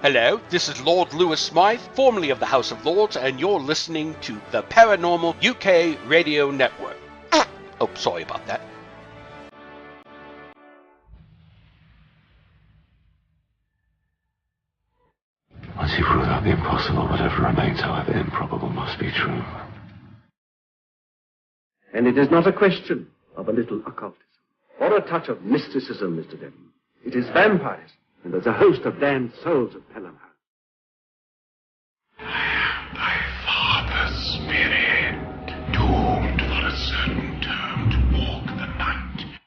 Hello, this is Lord Lewis Smythe, formerly of the House of Lords, and you're listening to the Paranormal UK Radio Network. Oh, sorry about that. Once you've ruled out the impossible, whatever remains, however improbable, must be true. And it is not a question of a little occultism or a touch of mysticism, Mr. Devon. It is vampires, and there's a host of damned souls of Pelham. Thy father's spirit, doomed for a certain term to walk the night.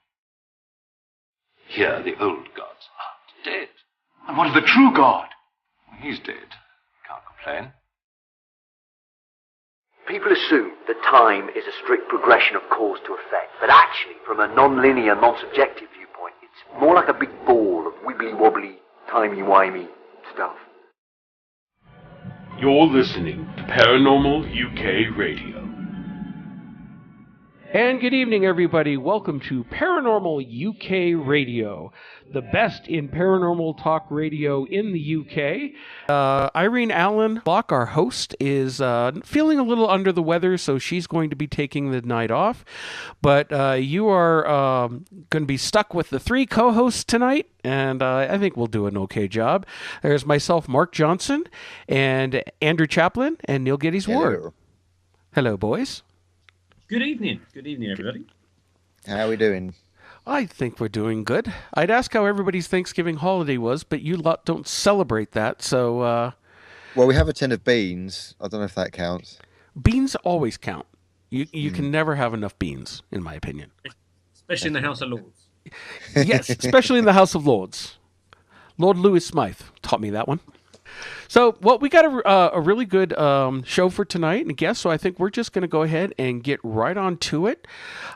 Here the old gods aren't dead. And what of the true god? He's dead. Can't complain. People assume that time is a strict progression of cause to effect, but actually, from a non-linear, non-subjective viewpoint, it's more like a big ball of wibbly-wobbly, timey-wimey stuff. You're listening to Paranormal UK Radio. And good evening, everybody. Welcome to Paranormal UK Radio, the best in paranormal talk radio in the UK. Irene Allen Block, our host, is feeling a little under the weather, so she's going to be taking the night off. But you are going to be stuck with the three co-hosts tonight, and I think we'll do an okay job. There's myself, Mark Johnson, and Andrew Chaplin, and Neil Geddes Ward. Hello, boys. Good evening. Good evening, everybody. How are we doing? I think we're doing good. I'd ask how everybody's Thanksgiving holiday was, but you lot don't celebrate that, so... Well, we have a tin of beans. I don't know if that counts. Beans always count. You can never have enough beans, in my opinion. Especially in the House of Lords. Yes, especially in the House of Lords. Lord Lewis Smythe taught me that one. So, well, we got a really good show for tonight and a guest, so I think we're just going to go ahead and get right on to it.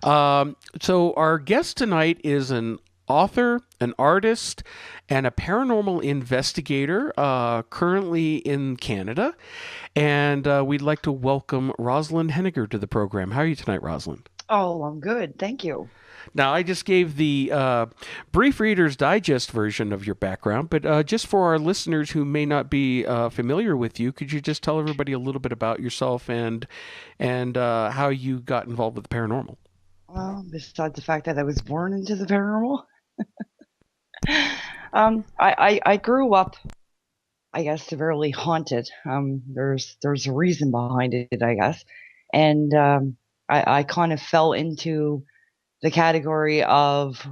So our guest tonight is an author, an artist, and a paranormal investigator currently in Canada. And we'd like to welcome Rosalind Hennigar to the program. How are you tonight, Rosalind? Oh, I'm good. Thank you. Now, I just gave the brief Reader's Digest version of your background, but just for our listeners who may not be familiar with you, could you just tell everybody a little bit about yourself and how you got involved with the paranormal? Well, besides the fact that I was born into the paranormal, I grew up, I guess, severely haunted. There's a reason behind it, I guess, and I kind of fell into the category of,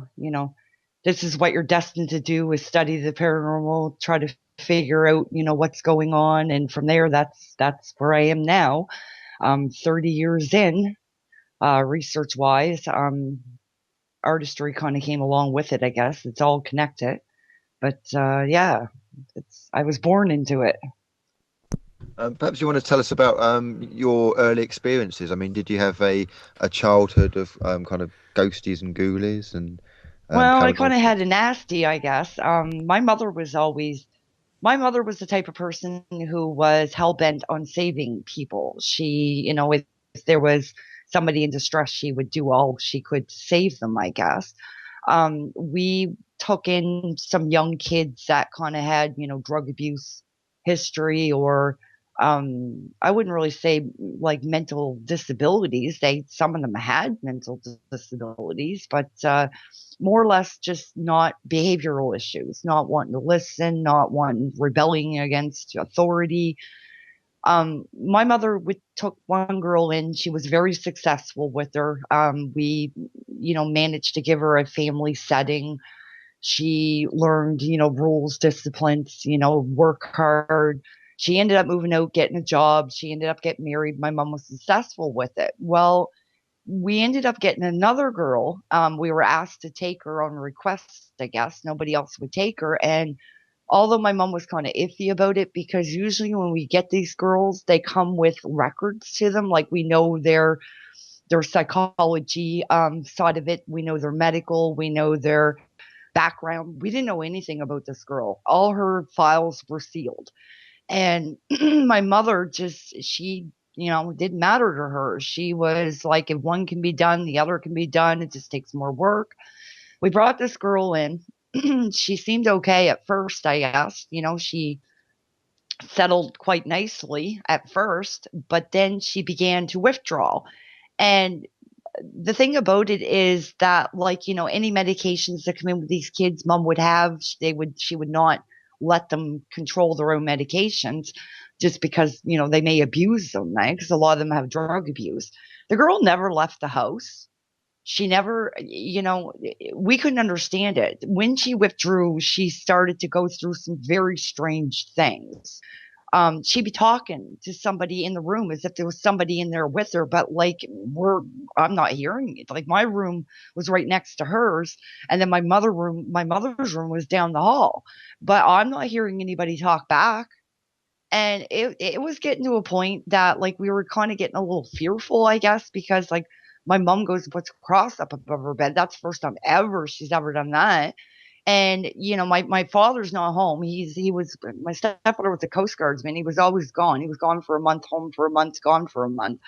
this is what you're destined to do, is study the paranormal, try to figure out, what's going on. And from there, that's where I am now. 30 years in, research wise, artistry kind of came along with it, I guess. It's all connected. But yeah, I was born into it. Perhaps you want to tell us about your early experiences. I mean, did you have a childhood of kind of ghosties and ghoulies? And well, I kind of had a nasty, I guess. My mother was the type of person who was hell-bent on saving people. She, if there was somebody in distress, she would do all she could to save them, I guess. We took in some young kids that kind of had, drug abuse history, or I wouldn't really say like mental disabilities. Some of them had mental disabilities, but more or less just not behavioral issues, not wanting to listen, not rebelling against authority. My mother took one girl in. She was very successful with her. We, managed to give her a family setting. She learned, rules, disciplines, work hard. She ended up moving out, getting a job. She ended up getting married. My mom was successful with it. Well, we ended up getting another girl. We were asked to take her on request, I guess. Nobody else would take her. And although my mom was kind of iffy about it, because usually when we get these girls, they come with records to them. Like, we know their psychology side of it. We know their medical. We know their background. We didn't know anything about this girl. All her files were sealed. And my mother she didn't matter to her. She was like, if one can be done, the other can be done. It just takes more work. We brought this girl in. She seemed okay at first, I guess. She settled quite nicely at first, but then she began to withdraw. And the thing about it is that, like, any medications that come in with these kids, mom would have, she would not let them control their own medications just because, they may abuse them, right? Because a lot of them have drug abuse. The girl never left the house. She never, we couldn't understand it. When she withdrew, she started to go through some very strange things. She'd be talking to somebody in the room as if there was somebody in there with her, but I'm not hearing it. Like, my room was right next to hers, and then my mother's room was down the hall, but I'm not hearing anybody talk back. And it was getting to a point that, like, we were kind of getting a little fearful, I guess, because, like, my mom goes and puts a cross up above her bed. That's the first time she's ever done that. And, my father's not home. My stepfather was a Coast Guardsman. He was always gone. He was gone for a month, home for a month, gone for a month.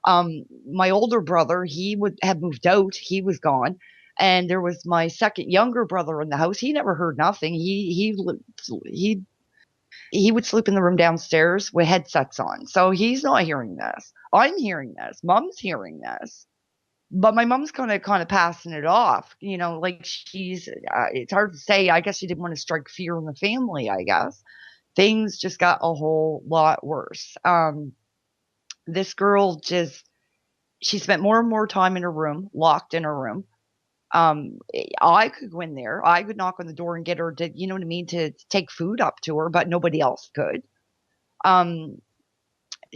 My older brother, he would have moved out. He was gone. And there was my second younger brother in the house. He never heard nothing. He would sleep in the room downstairs with headsets on. So he's not hearing this. I'm hearing this. Mom's hearing this. But my mom's kind of passing it off, like she's, it's hard to say. I guess she didn't want to strike fear in the family, I guess. Things just got a whole lot worse. This girl she spent more and more time in her room, locked in her room. I could go in there. I could knock on the door and get her to, to take food up to her, but nobody else could.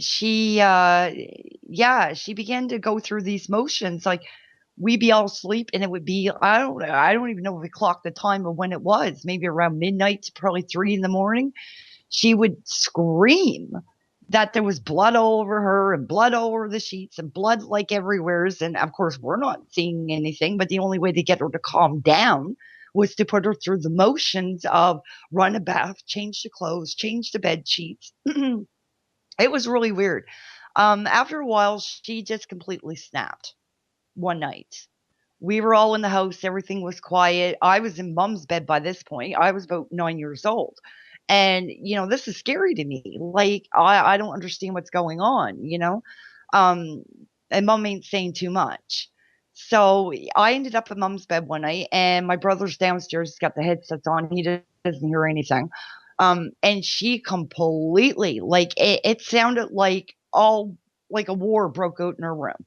She began to go through these motions. Like, we'd be all asleep, and it would be, I don't even know if we clocked the time of when it was, maybe around midnight to probably 3 a.m. She would scream that there was blood all over her and blood all over the sheets and blood like everywhere. And of course, we're not seeing anything, but the only way to get her to calm down was to put her through the motions of run a bath, change the clothes, change the bed sheets. It was really weird. After a while, she just completely snapped one night. We were all in the house. Everything was quiet. I was in mom's bed by this point. I was about 9 years old. And, this is scary to me. Like, I don't understand what's going on, and mom ain't saying too much. So I ended up in mom's bed one night, and my brother's downstairs. He's got the headsets on. He doesn't hear anything. And she completely, like, it sounded like a war broke out in her room.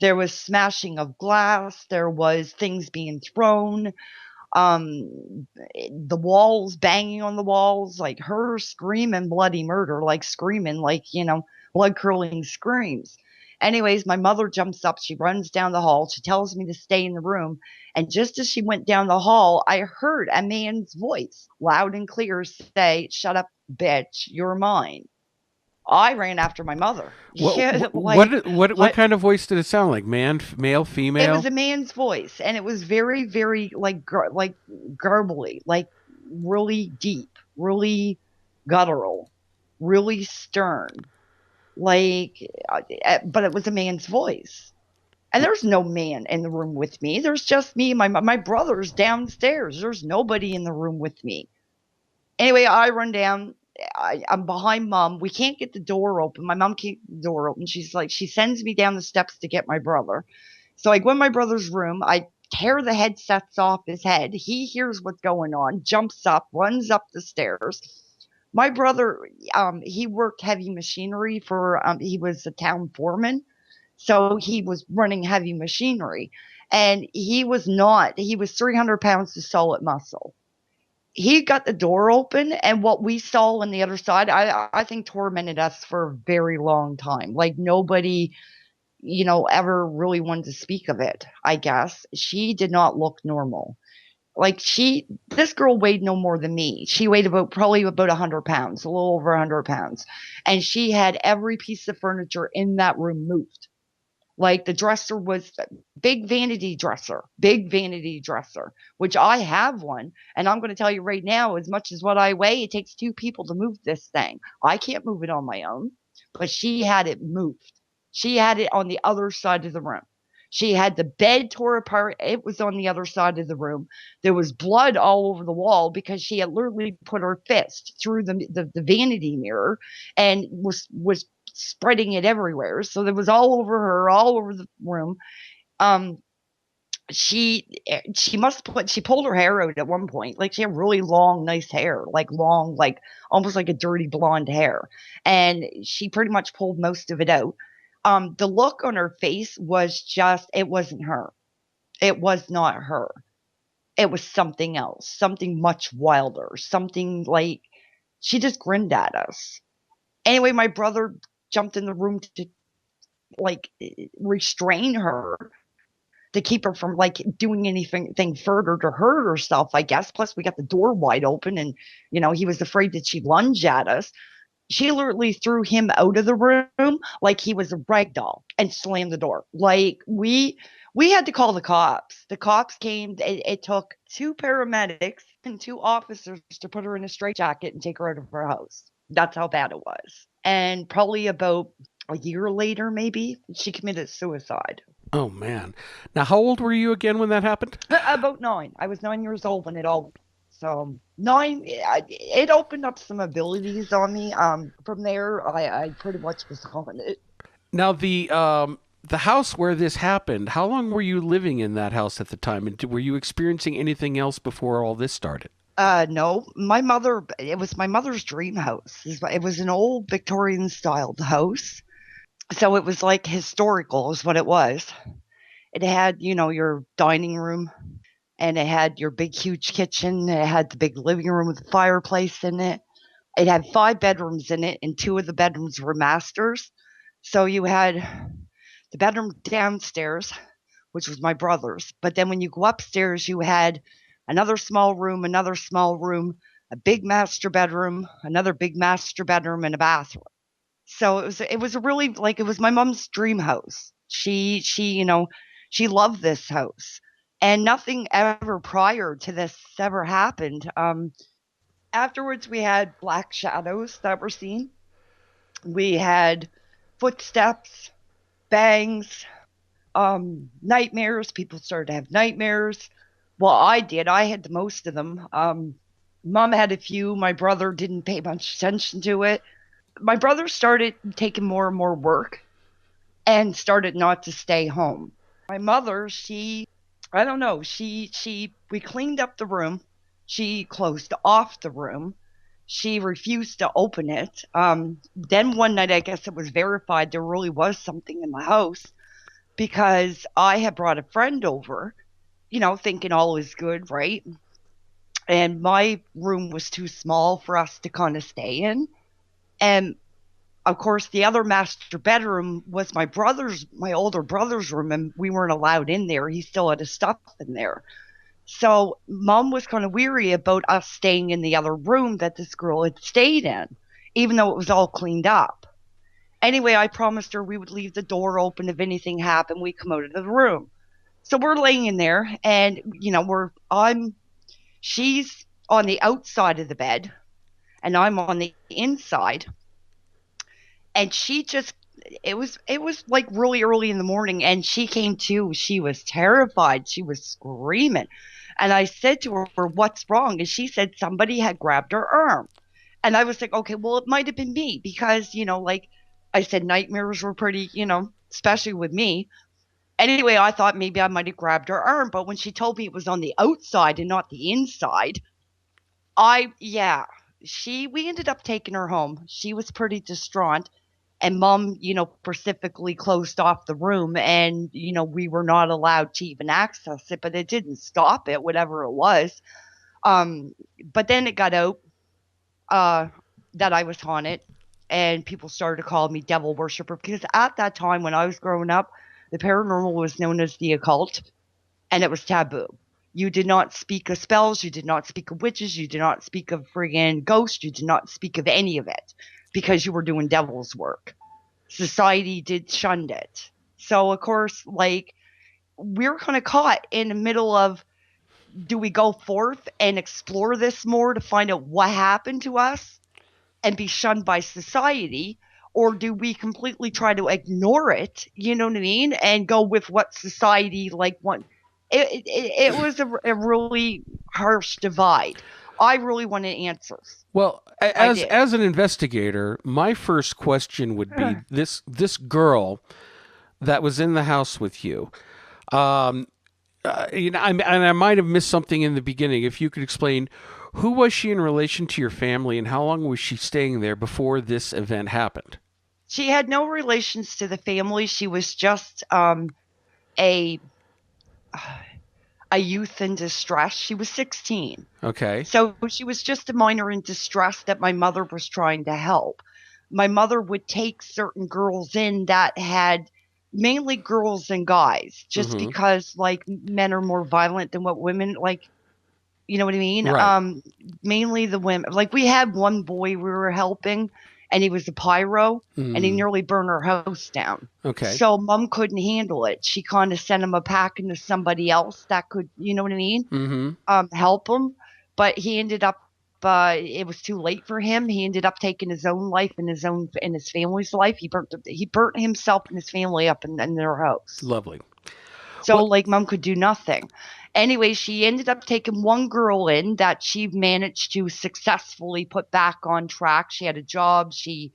There was smashing of glass. There was things being thrown. The walls, banging on the walls, like her screaming bloody murder, like screaming, like, blood curdling screams. Anyways, my mother jumps up. She runs down the hall. She tells me to stay in the room. And just as she went down the hall, I heard a man's voice, loud and clear, say, "Shut up, bitch, you're mine." I ran after my mother. What kind of voice did it sound like? Man, male, female? It was a man's voice, and it was very, very like garbly, like really deep, really guttural, really stern. But it was a man's voice. And there's no man in the room with me. There's just me and my brother's downstairs. There's nobody in the room with me. Anyway, I run down. I'm behind mom. We can't get the door open. My mom can't get the door open. She sends me down the steps to get my brother. So I go in my brother's room. I tear the headsets off his head. He hears what's going on, jumps up, runs up the stairs. My brother, he worked heavy machinery he was a town foreman. So he was running heavy machinery. And he was 300 pounds of solid muscle. He got the door open, and what we saw on the other side, I think tormented us for a very long time. Like, nobody, ever really wanted to speak of it, I guess. She did not look normal. Like, this girl weighed no more than me. She weighed probably about 100 pounds, a little over 100 pounds. And she had every piece of furniture in that room moved. Like, the dresser was big vanity dresser, which I have one. And I'm going to tell you right now, as much as what I weigh, it takes 2 people to move this thing. I can't move it on my own, but she had it moved. She had it on the other side of the room. She had the bed tore apart. It was on the other side of the room. There was blood all over the wall because she had literally put her fist through the vanity mirror and was spreading it everywhere. So there was all over her, all over the room. She pulled her hair out at one point. Like, she had really long, nice hair, like long, like almost like a dirty blonde hair. And she pretty much pulled most of it out. The look on her face was just, it wasn't her. It was not her. It was something else, something much wilder, something like, she just grinned at us. Anyway, my brother jumped in the room to like restrain her, to keep her from like doing anything further to hurt herself, I guess. Plus we got the door wide open and, he was afraid that she'd lunge at us. She literally threw him out of the room like he was a rag doll and slammed the door. Like, we had to call the cops. The cops came. It took 2 paramedics and 2 officers to put her in a straitjacket and take her out of her house. That's how bad it was. And probably about a year later, maybe, she committed suicide. Oh, man. Now, how old were you again when that happened? About 9. I was 9 years old when it all. So 9, it opened up some abilities on me. From there, I pretty much was on it. Now, the house where this happened, how long were you living in that house at the time? And were you experiencing anything else before all this started? No, it was my mother's dream house. It was an old Victorian styled house. So it was like historical is what it was. It had, your dining room. And it had your big, huge kitchen. It had the big living room with a fireplace in it. It had 5 bedrooms in it, and 2 of the bedrooms were masters. So you had the bedroom downstairs, which was my brother's. But then when you go upstairs, you had another small room, a big master bedroom, another big master bedroom, and a bathroom. So it was a really, like, it was my mom's dream house. She loved this house. And nothing ever prior to this ever happened. Afterwards, we had black shadows that were seen. We had footsteps, bangs, nightmares. People started to have nightmares. Well, I did. I had the most of them. Mom had a few. My brother didn't pay much attention to it. My brother started taking more and more work and started not to stay home. My mother, I don't know. We cleaned up the room. She closed off the room. She refused to open it. Then one night, I guess it was verified there really was something in the house because I had brought a friend over, thinking all is good, right? And my room was too small for us to kind of stay in. And of course, the other master bedroom was my older brother's room, and we weren't allowed in there. He still had his stuff in there. So Mom was kind of weary about us staying in the other room that this girl had stayed in, even though it was all cleaned up. Anyway, I promised her we would leave the door open if anything happened. We'd come out of the room. So we're laying in there, and, she's on the outside of the bed, and I'm on the inside. And it was like really early in the morning, and she came to. She was terrified. She was screaming. And I said to her, "What's wrong?" And she said somebody had grabbed her arm. And I was like, okay, well, it might have been me because, like I said, nightmares were pretty, especially with me. Anyway, I thought maybe I might have grabbed her arm. But when she told me it was on the outside and not the inside, we ended up taking her home. She was pretty distraught. And Mom, specifically closed off the room, and, we were not allowed to even access it, but it didn't stop it, whatever it was. But then it got out that I was haunted, and people started to call me devil worshiper, because at that time when I was growing up, the paranormal was known as the occult, and it was taboo. You did not speak of spells, you did not speak of witches, you did not speak of friggin' ghosts, you did not speak of any of it. Because you were doing devil's work. Society did shunned it. So, of course, we were kind of caught in the middle of, do we go forth and explore this more to find out what happened to us and be shunned by society? or do we completely try to ignore it? You know what I mean? And go with what society want. It was a really harsh divide. I really wanted answers. Well, as an investigator, my first question would be this girl that was in the house with you. I might have missed something in the beginning. If you could explain, who was she in relation to your family, and how long was she staying there before this event happened? She had no relations to the family. She was just a youth in distress. She was 16. Okay. So she was just a minor in distress that my mother was trying to help. My mother would take certain girls in that had mainly girls and guys, just because men are more violent than what women you know what I mean? Right. Mainly the women. We had one boy we were helping, and he was a pyro, and he nearly burned our house down. Okay. So Mom couldn't handle it. She kind of sent him a pack into somebody else that could, you know what I mean? Help him. But he ended up, it was too late for him. He ended up taking his own life and his family's life. He burnt himself and his family up in their house. Lovely. So Mom could do nothing. Anyway, she ended up taking one girl in that she managed to successfully put back on track. She had a job. She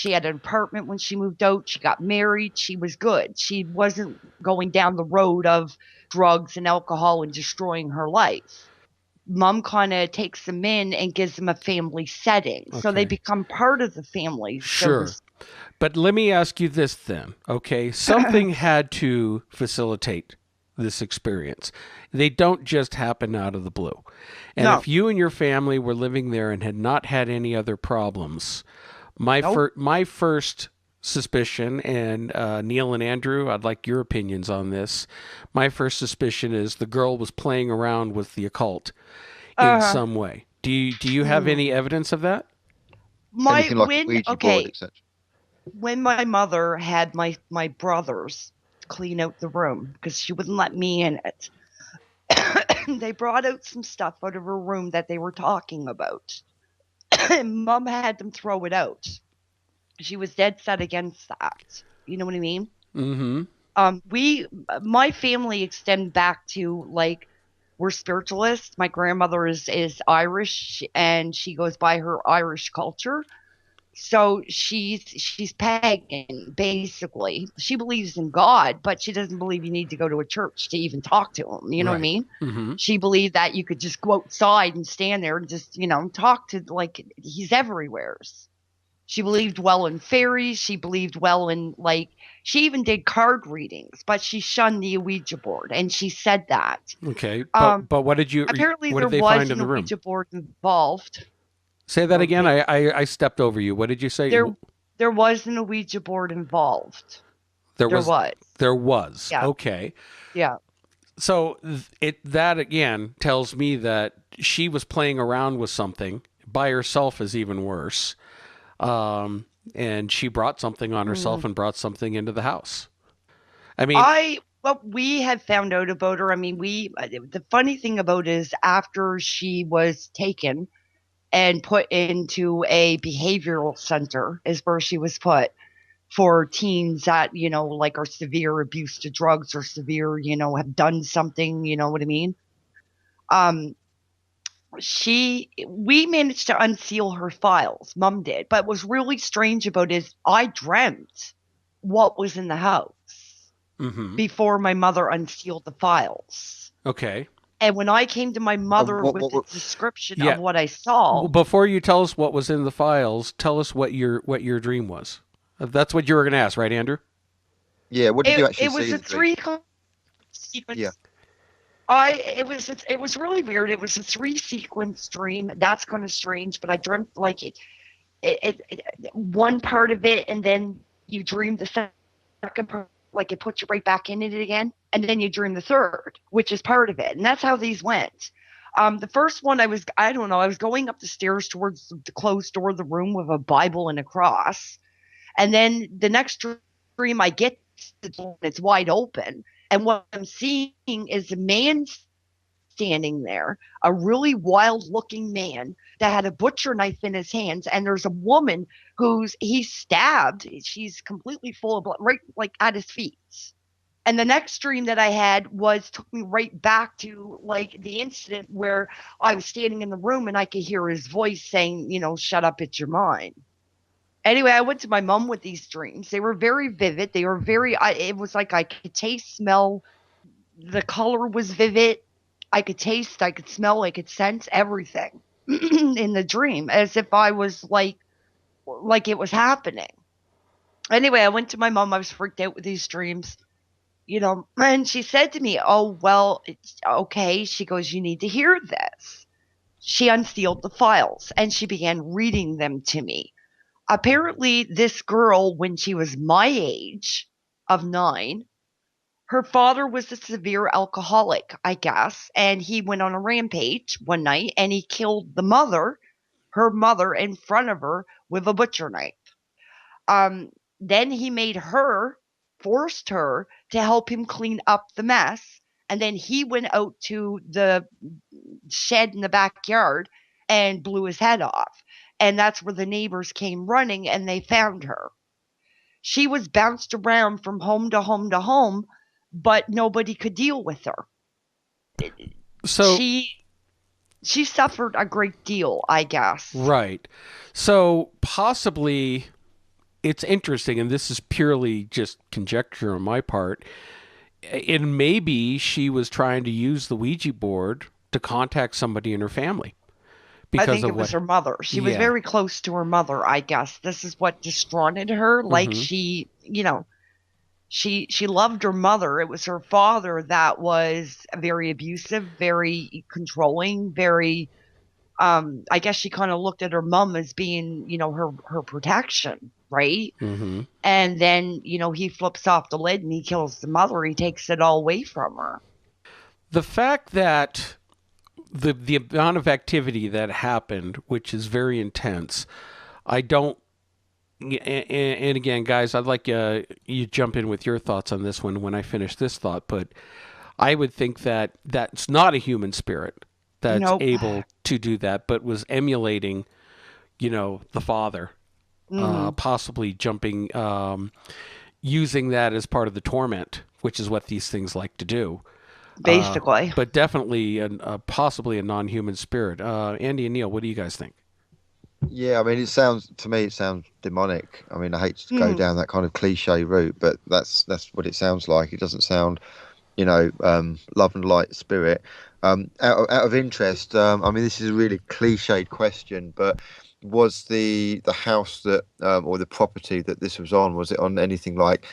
had an apartment when she moved out. She got married. She was good. She wasn't going down the road of drugs and alcohol and destroying her life. Mom kind of takes them in and gives them a family setting. So they become part of the family. Sure. But let me ask you this then. Okay. Something had to facilitate this experience. They don't just happen out of the blue. And if you and your family were living there and had not had any other problems, my first suspicion, and Neil and Andrew, I'd like your opinions on this. My first suspicion is the girl was playing around with the occult in some way. Do you have any evidence of that? Anything like a Ouija board, etc. When my mother had my brothers clean out the room because she wouldn't let me in it, they brought out some stuff out of her room that they were talking about. And Mom had them throw it out. She was dead set against that. You know what I mean? My family extend back to we're spiritualists. My grandmother is Irish, and she goes by her Irish culture. So she's pagan, basically. She believes in God, but she doesn't believe you need to go to a church to even talk to him. You know what I mean? She believed that you could just go outside and stand there and just, talk to, he's everywhere. She believed well in fairies. She believed well in, she even did card readings, but she shunned the Ouija board, and she said that. Okay, but what did you? Apparently, what there did they was find in an the room? Ouija board involved. Say that again. I stepped over you. What did you say? There was an Ouija board involved. There was. There was. Yeah. Okay. Yeah. So that again tells me that she was playing around with something by herself is even worse. And she brought something on herself and brought something into the house. I mean, what we had found out about her, the funny thing about it is after she was taken and put into a behavioral center is where she was put for teens that, are severe abuse to drugs or severe, have done something, you know what I mean? We managed to unseal her files. Mom did. But what was really strange about it is I dreamt what was in the house before my mother unsealed the files. Okay. And when I came to my mother with the description of what I saw. Well, before you tell us what was in the files, tell us what your dream was. That's what you were going to ask, right, Andrew? Yeah. What did you actually see? It was a three sequence. Yeah. It was really weird. It was a 3-sequence dream. That's kind of strange, but I dreamt it one part of it, and then you dream the second part, it puts you right back in it again, and then you dream the third, which is part of it, and that's how these went. The first one, I was going up the stairs towards the closed door of the room with a Bible and a cross, and then the next dream I get to the door, it's wide open. And what I'm seeing is a man standing there, a really wild-looking man that had a butcher knife in his hands, and there's a woman he's stabbed. She's completely full of blood, right like at his feet. And the next dream that I had took me right back to like the incident where I was standing in the room and I could hear his voice saying, shut up, it's your mind. Anyway, I went to my mom with these dreams. They were very vivid. They were it was like I could taste, smell, the color was vivid. I could taste, I could smell, I could sense everything in the dream as if I was like it was happening. Anyway, I went to my mom. I was freaked out with these dreams, and she said to me, oh, well, it's okay. She goes, you need to hear this. She unsealed the files and she began reading them to me. Apparently, this girl, when she was my age of 9, her father was a severe alcoholic, I guess, and he went on a rampage one night and he killed her mother in front of her with a butcher knife. Then he forced her to help him clean up the mess, and then he went out to the shed in the backyard and blew his head off. And that's where the neighbors came running and they found her. She was bounced around from home to home to home, but nobody could deal with her. So she suffered a great deal, I guess. Right. So possibly it's interesting, and this is purely just conjecture on my part, and maybe she was trying to use the Ouija board to contact somebody in her family. I think it was her mother. She was very close to her mother, I guess. This is what distraughted her. Like she loved her mother. It was her father that was very abusive, very controlling, very, I guess she kind of looked at her mom as being, her protection, right? Mm-hmm. And then, he flips off the lid and he kills the mother. He takes it all away from her. The fact that the amount of activity that happened, which is very intense, I don't. And again, guys, I'd like you jump in with your thoughts on this one when I finish this thought. But I would think that that's not a human spirit that's able to do that, but was emulating, the father, possibly jumping, using that as part of the torment, which is what these things like to do. Basically. But definitely possibly a non-human spirit. Andy and Neil, what do you guys think? Yeah, I mean, to me it sounds demonic. I mean, I hate to go down that kind of cliche route, but that's what it sounds like. It doesn't sound, love and light spirit. Out of interest, I mean, this is a really cliched question, but was the house that or the property that this was it on anything like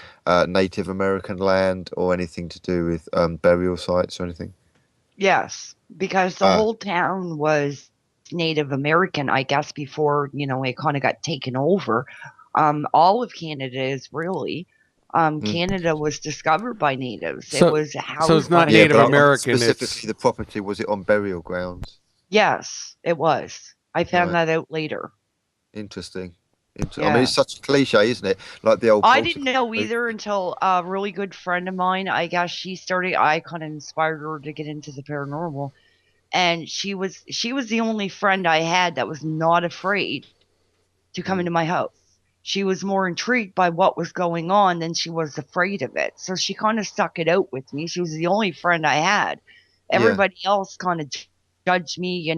Native American land or anything to do with burial sites or anything? Yes, because the whole town was Native American, I guess, before, it kind of got taken over. All of Canada is really. Canada was discovered by natives. So it's not Native American. Specifically, the property, was it on burial grounds? Yes, it was. I found that out later. Interesting. Yeah. I mean, it's such a cliche, isn't it? Like the old. I didn't know either until a really good friend of mine, I guess I kind of inspired her to get into the paranormal. And she was the only friend I had that was not afraid to come into my house. She was more intrigued by what was going on than she was afraid of it. So she kind of stuck it out with me. She was the only friend I had. Everybody else kind of judged me,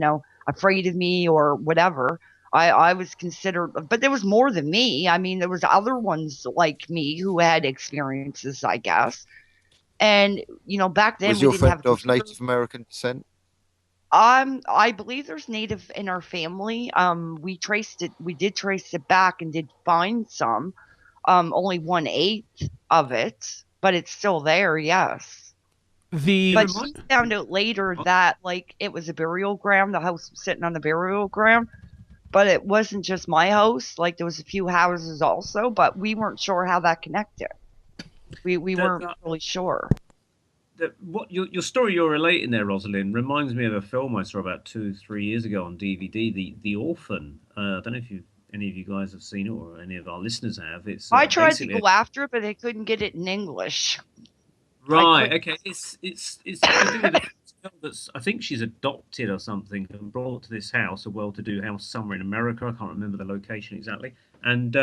afraid of me or whatever. I was considered, but there was more than me. I mean, there was other ones like me who had experiences, I guess. And, back then was your friend of Native American descent? I believe there's Native in our family. We did trace it back and did find some. Only 1/8 of it, but it's still there, yes. But she found out later that it was a burial ground. The house was sitting on the burial ground. But it wasn't just my house. There was a few houses also, but we weren't sure how that connected. We weren't really sure. What your story you're relating there, Rosalind, reminds me of a film I saw about 2-3 years ago on DVD, The Orphan. I don't know if any of you guys have seen it or any of our listeners have. I tried to go after it, but I couldn't get it in English. Right. Okay. It's to do with girl that's, I think she's adopted or something and brought to this house, a well-to-do house somewhere in America. I can't remember the location exactly. And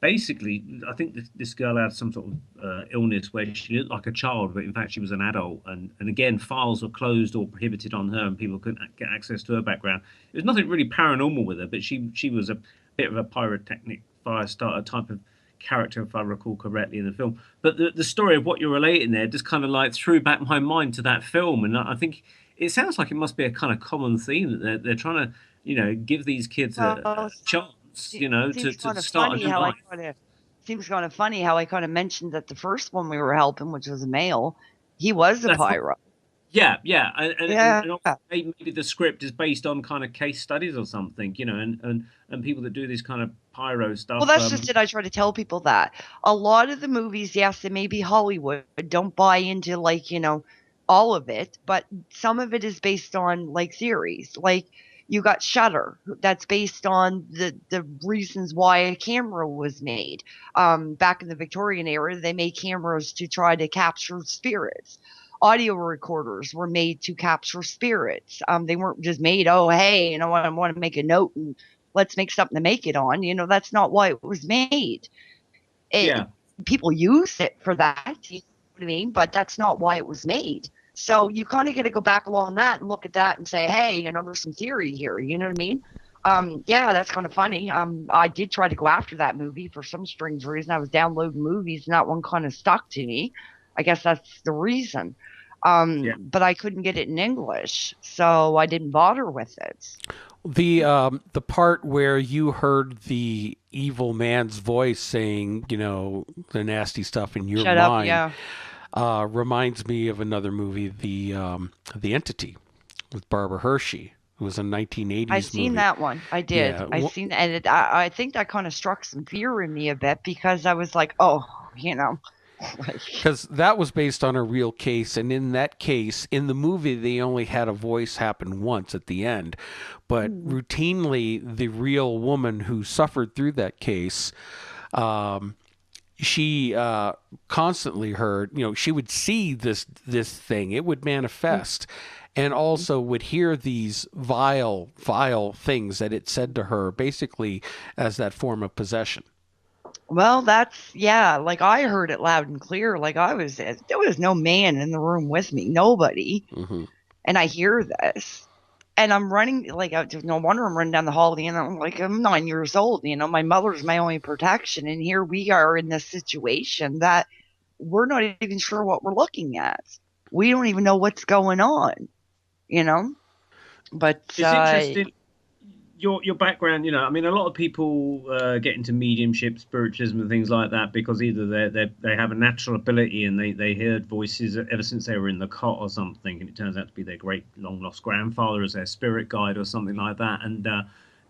basically, I think this girl had some sort of illness where she looked like a child, but in fact she was an adult. And again, files were closed or prohibited on her, and people couldn't get access to her background. There's nothing really paranormal with her, but she was a bit of a pyrotechnic fire starter type of character, if I recall correctly, in the film. But the story of what you're relating there just kind of like threw back my mind to that film, and I think it sounds like it must be a kind of common theme that they're trying to, give these kids a chance, to start a new life. Seems kind of funny how I kind of mentioned that the first one we were helping, which was a male, he was a pyro. Yeah. And maybe the script is based on kind of case studies or something, and people that do this kind of pyro stuff. Well, that's just it. I try to tell people that a lot of the movies, yes, they may be Hollywood, don't buy into all of it, but some of it is based on like theories. Like you got Shutter, that's based on the reasons why a camera was made. Back in the Victorian era, they made cameras to try to capture spirits. Audio recorders were made to capture spirits. They weren't just made, oh, hey, I want to make a note and let's make something to make it on. That's not why it was made. People use it for that, you know what I mean? But that's not why it was made. So you kind of got to go back along that and look at that and say, hey, there's some theory here. You know what I mean? Yeah, that's kind of funny. I did try to go after that movie for some strange reason. I was downloading movies and that one kind of stuck to me. I guess that's the reason. But I couldn't get it in English, so I didn't bother with it. The part where you heard the evil man's voice saying, the nasty stuff in your mind, reminds me of another movie, The Entity, with Barbara Hershey. It was a 1980s movie. I seen that one. I did. Yeah. I seen, and I think that kind of struck some fear in me a bit because I was like, oh, because that was based on a real case, and in that case, in the movie, they only had a voice happen once at the end, but routinely, the real woman who suffered through that case, she constantly heard, she would see this thing, it would manifest, and also would hear these vile things that it said to her, basically as that form of possession. Well, like I heard it loud and clear. Like there was no man in the room with me, nobody. Mm-hmm. And I hear this and I'm running, no wonder I'm running down the hall and I'm 9 years old, my mother's my only protection. And here we are in this situation that we're not even sure what we're looking at. We don't even know what's going on, but it's interesting. Your background, a lot of people get into mediumship, spiritualism, and things like that because either they have a natural ability and they heard voices ever since they were in the cot or something, and it turns out to be their great long lost grandfather as their spirit guide or something like that. And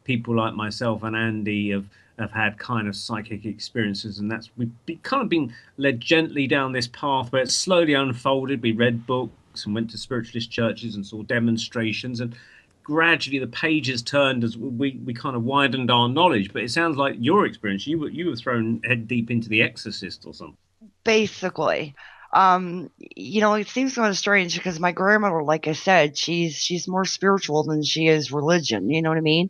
people like myself and Andy have had kind of psychic experiences, and we've kind of been led gently down this path where it's slowly unfolded. We read books and went to spiritualist churches and saw demonstrations, and gradually the pages turned as we kind of widened our knowledge. But it sounds like your experience, you were thrown head deep into The Exorcist or something. Basically. It seems kind of strange because my grandmother, like I said, she's more spiritual than she is religion. You know what I mean?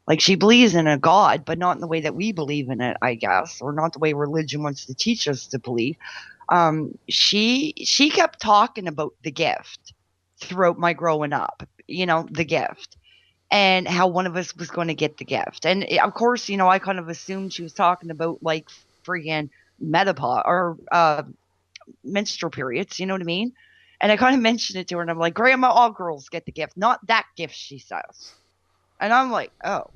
Like she believes in a God, but not in the way that we believe in it, I guess, or not the way religion wants to teach us to believe. She kept talking about the gift throughout my growing up. The gift and how one of us was going to get the gift. And of course, I kind of assumed she was talking about like friggin' menopause or menstrual periods, you know what I mean? And I kind of mentioned it to her and I'm like, Grandma, all girls get the gift, not that gift, she says. And I'm like, oh.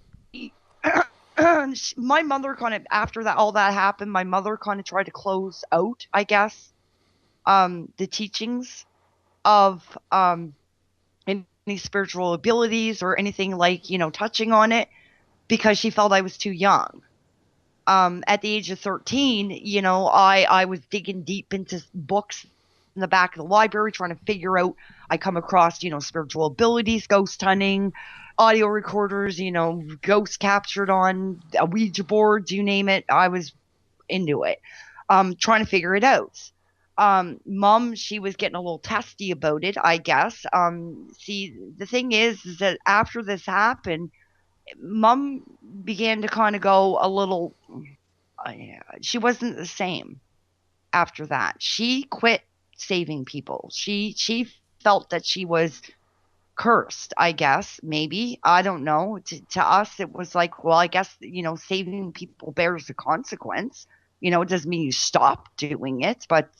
My mother kind of, after all that happened, my mother kind of tried to close out, I guess, the teachings of any spiritual abilities or anything like, touching on it because she felt I was too young. At the age of 13, I was digging deep into books in the back of the library trying to figure out, I come across, spiritual abilities, ghost hunting, audio recorders, ghosts captured on a Ouija board, you name it. I was into it, trying to figure it out. Mom, she was getting a little testy about it, I guess. See, the thing is that after this happened, Mom began to kind of go a little, she wasn't the same after that. She quit saving people. She felt that she was cursed, I guess, maybe. I don't know. To us, it was like, well, I guess, saving people bears a consequence. It doesn't mean you stop doing it, but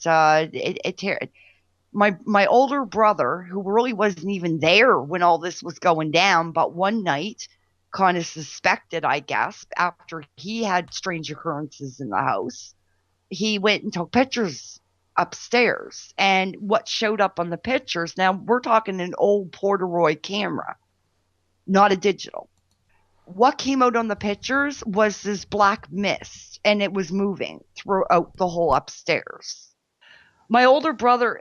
my older brother, who really wasn't even there when all this was going down, but one night kind of suspected, I guess, after he had strange occurrences in the house, he went and took pictures upstairs. And what showed up on the pictures, now we're talking an old Polaroid camera, not a digital. What came out on the pictures was this black mist, and it was moving throughout the whole upstairs. My older brother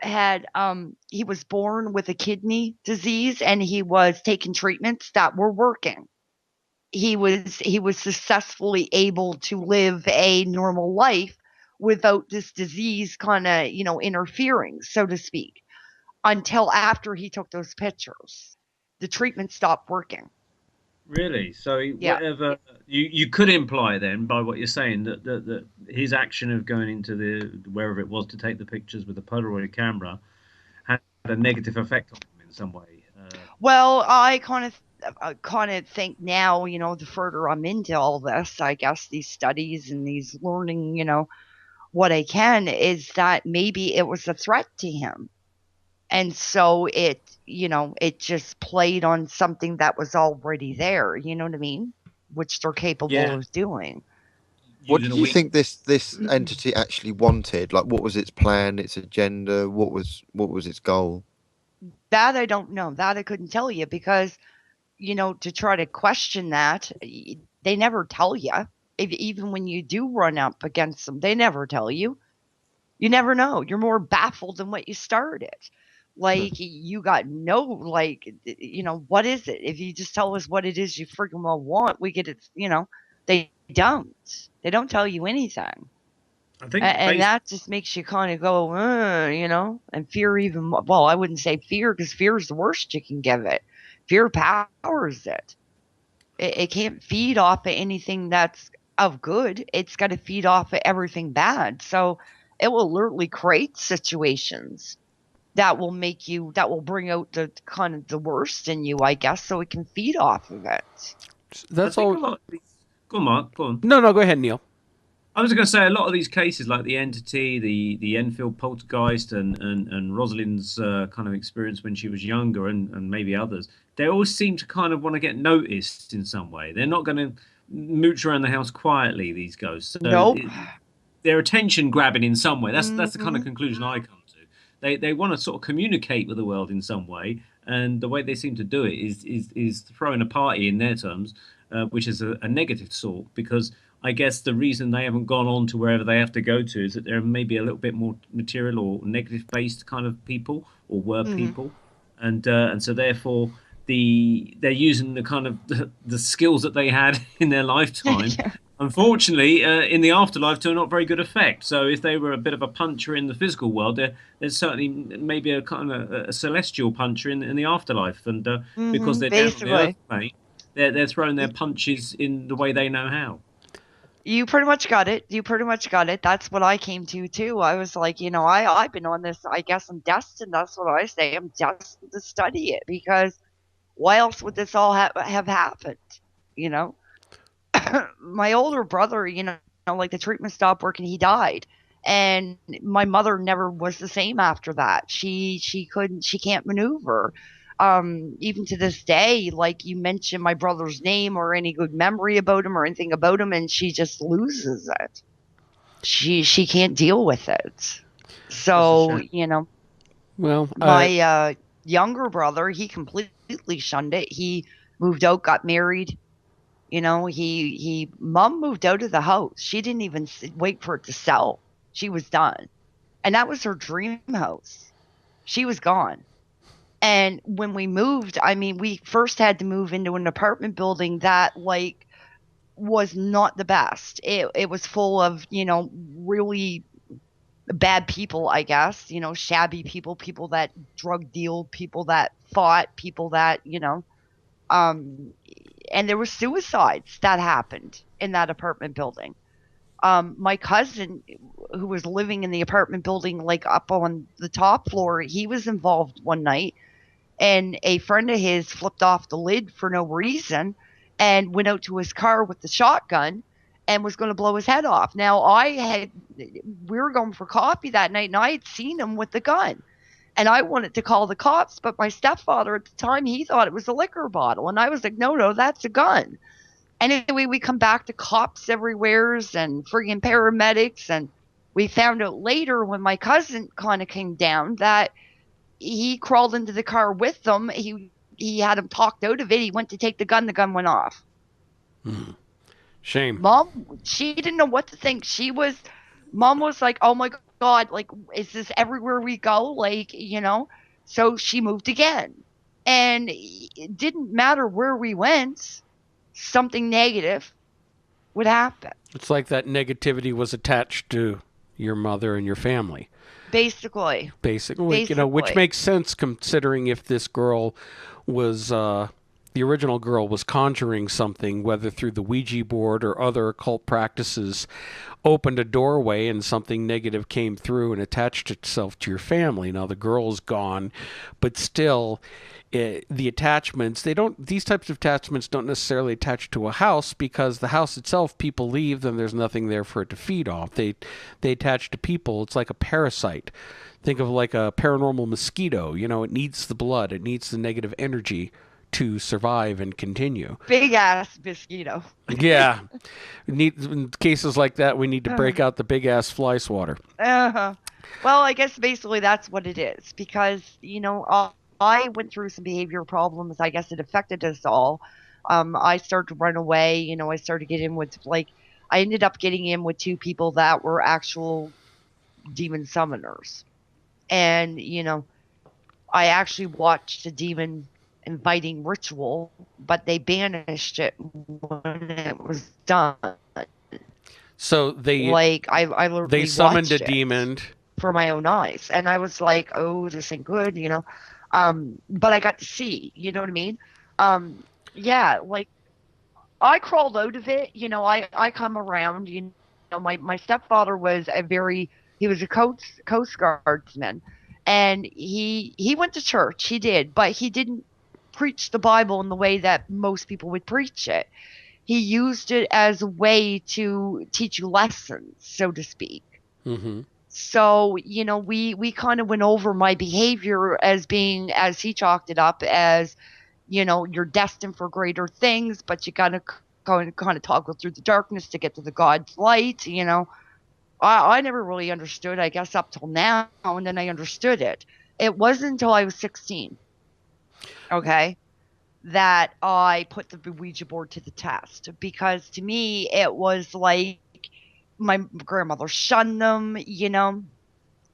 he was born with a kidney disease, and he was taking treatments that were working. He was successfully able to live a normal life without this disease kind of, interfering, so to speak, until after he took those pictures. The treatment stopped working. Really? So whatever you could imply then by what you're saying that his action of going into wherever it was to take the pictures with the Polaroid camera had a negative effect on him in some way. Well, I kind of think now, the further I'm into all this, I guess these studies and these learning, what I can, is that maybe it was a threat to him. And so it just played on something that was already there, you know what I mean? Which they're capable of doing. What do you think this entity actually wanted? Like, what was its plan, its agenda? What was its goal? That I don't know. That I couldn't tell you because, to try to question that, they never tell you. Even when you do run up against them, they never tell you. You never know. You're more baffled than what you started. Like, you got what is it? If you just tell us what it is you freaking well want, we get it, they don't. They don't tell you anything. I think and that just makes you kind of go, and fear even more. Well, I wouldn't say fear because fear is the worst you can give it. Fear powers it. It can't feed off of anything that's of good. It's got to feed off of everything bad. So it will literally create situations that will bring out the kind of the worst in you, I guess, so it can feed off of it. That's all. Go on, Mark. Go on. No, go ahead, Neil. I was going to say a lot of these cases, like the entity, the Enfield poltergeist, and Rosalind's kind of experience when she was younger, and maybe others, they always seem to kind of want to get noticed in some way. They're not going to mooch around the house quietly, these ghosts. So nope. They're attention grabbing in some way. That's the kind of conclusion I come to. They want to sort of communicate with the world in some way, and the way they seem to do it is throwing a party in their terms, which is a negative sort, because I guess the reason they haven't gone on to wherever they have to go to is that they're maybe a little bit more material or negative based kind of people, or were people, and so therefore they're using the kind of the skills that they had in their lifetime. Unfortunately, in the afterlife, to a not very good effect. So if they were a bit of a puncher in the physical world, there's certainly maybe a kind of a celestial puncher in the afterlife. And because they're down on the earth plane, they're throwing their punches in the way they know how. You pretty much got it. That's what I came to, too. I was like, I've been on this. I guess I'm destined. That's what I say. I'm destined to study it, because why else would this all have happened, My older brother, like the treatment stopped working, he died. And my mother never was the same after that. She can't maneuver. Even to this day, like you mentioned my brother's name or any good memory about him or anything about him, and she just loses it. She can't deal with it. So, Well, my younger brother, he completely shunned it. He moved out, got married. Mom moved out of the house. She didn't even wait for it to sell. She was done. And that was her dream house. She was gone. And when we moved, we first had to move into an apartment building that was not the best. It was full of, really bad people, I guess, you know, shabby people, people that drug dealed, people that fought, people that, you know, and there were suicides that happened in that apartment building. My cousin, who was living in the apartment building, like up on the top floor, he was involved one night, and a friend of his flipped off the lid for no reason and went out to his car with the shotgun and was going to blow his head off. Now, we were going for coffee that night, and I had seen him with the gun. And I wanted to call the cops, but my stepfather at the time, he thought it was a liquor bottle. And I was like, no, that's a gun. And anyway, we come back to cops everywhere and friggin' paramedics. And we found out later when my cousin kind of came down that he crawled into the car with them. He had him talked out of it. He went to take the gun went off. Shame. Mom, she didn't know what to think. Mom was like, oh my God, like, is this everywhere we go? Like, you know, so she moved again. And it didn't matter where we went, something negative would happen. It's like that negativity was attached to your mother and your family. Basically. You know, which makes sense considering if this girl was, the original girl was conjuring something, whether through the Ouija board or other occult practices, opened a doorway and something negative came through and attached itself to your family. Now the girl's gone, but still, the attachments, these types of attachments don't necessarily attach to a house, because the house itself, people leave, then there's nothing there for it to feed off. They attach to people. It's like a parasite. Think of like a paranormal mosquito. You know, it needs the blood. It needs the negative energy to survive and continue. Big ass mosquito. Yeah. In cases like that, we need to break out the big ass fly swatter. Well, I guess basically that's what it is, because, you know, I went through some behavior problems. I guess it affected us all. I started to run away. You know, I started to get in with, like, I ended up getting in with two people that were actual demon summoners. And, you know, I actually watched a demon inviting ritual, but they banished it when it was done. So they, like, I literally they summoned watched a demon for my own eyes, and I was like, oh, this ain't good, you know. But I got to see, you know what I mean? Yeah, like, I crawled out of it, you know. I come around, you know. My stepfather was he was a coast guardsman, and he went to church. He did, but he didn't preach the Bible in the way that most people would preach it. He used it as a way to teach you lessons, so to speak. Mm-hmm. So, you know, we kind of went over my behavior as being, as he chalked it up as, you know, you're destined for greater things, but you got to kind of toggle through the darkness to get to the God's light, you know. I never really understood, I guess, up till now, and then I understood it. It wasn't until I was 16, okay, that I put the Ouija board to the test, because to me it was like my grandmother shunned them, you know,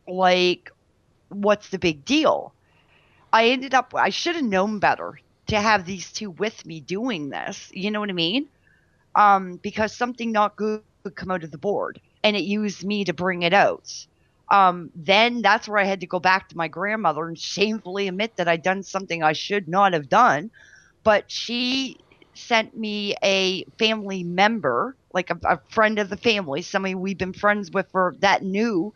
like, what's the big deal? I should have known better to have these two with me doing this, you know what I mean? Because something not good would come out of the board, and it used me to bring it out. Then that's where I had to go back to my grandmother and shamefully admit that I'd done something I should not have done. But she sent me a family member, like a friend of the family, somebody we've been friends with that knew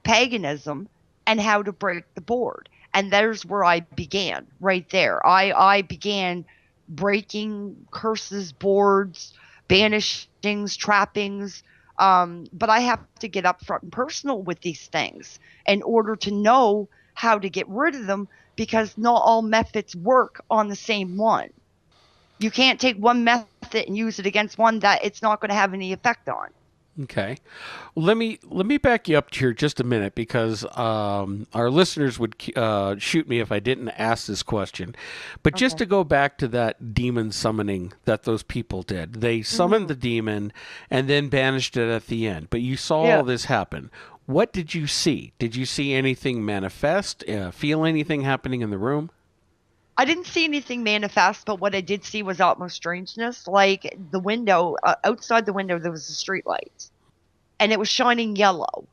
paganism and how to break the board. And there's where I began, right there. I began breaking curses, boards, banishings, trappings. But I have to get up front and personal with these things in order to know how to get rid of them, because not all methods work on the same one. You can't take one method and use it against one that it's not going to have any effect on. Okay. Well, let me back you up here just a minute, because our listeners would shoot me if I didn't ask this question. But just to go back to that demon summoning that those people did. They summoned the demon and then banished it at the end. But you saw all this happen. What did you see? Did you see anything manifest? Feel anything happening in the room? I didn't see anything manifest, but what I did see was utmost strangeness. Like the window, outside the window, there was a street light, and it was shining yellow.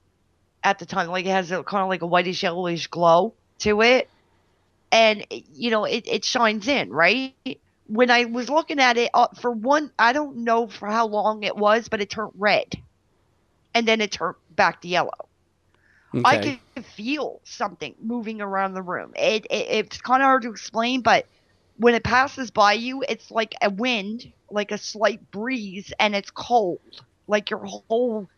at the time. Like it has a kind of like a whitish yellowish glow to it, and it shines in, right? When I was looking at it, for one, I don't know for how long it was, but it turned red, and then it turned back to yellow. I Okay. can feel something moving around the room. It's kind of hard to explain, but when it passes by you, it's like a wind, like a slight breeze, and it's cold. Like your whole,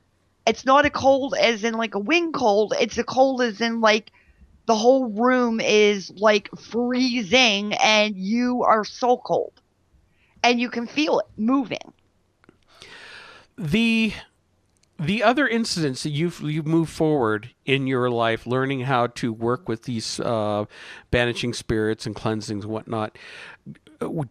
it's not a cold as in like a wind cold. It's a cold as in like the whole room is like freezing and you are so cold. And you can feel it moving. The other incidents that you've moved forward in your life, learning how to work with these banishing spirits and cleansings and whatnot,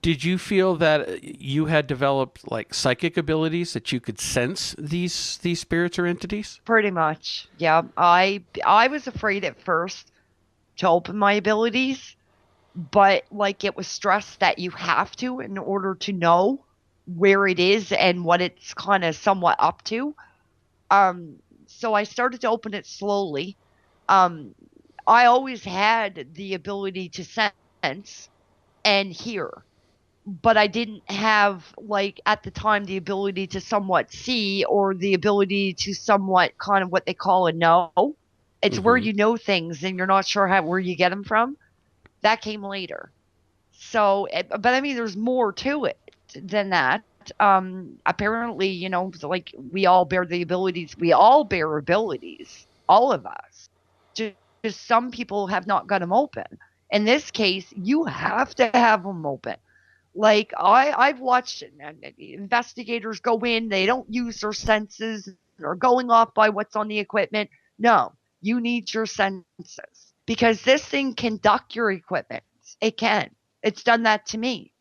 did you feel that you had developed like psychic abilities that you could sense these spirits or entities? Pretty much, yeah. I was afraid at first to open my abilities, but like it was stressed that you have to in order to know where it is and what it's kind of somewhat up to. So I started to open it slowly. I always had the ability to sense and hear, but I didn't have, like, at the time, the ability to somewhat see or the ability to somewhat kind of what they call a know. It's where you know things and you're not sure where you get them from. That came later. So, but I mean, there's more to it than that. Apparently, like we all bear the abilities. We all bear abilities, all of us. Just some people have not got them open. In this case, you have to have them open. Like I've watched investigators go in, they don't use their senses or going off by what's on the equipment. No, you need your senses because this thing can duck your equipment. It can. It's done that to me.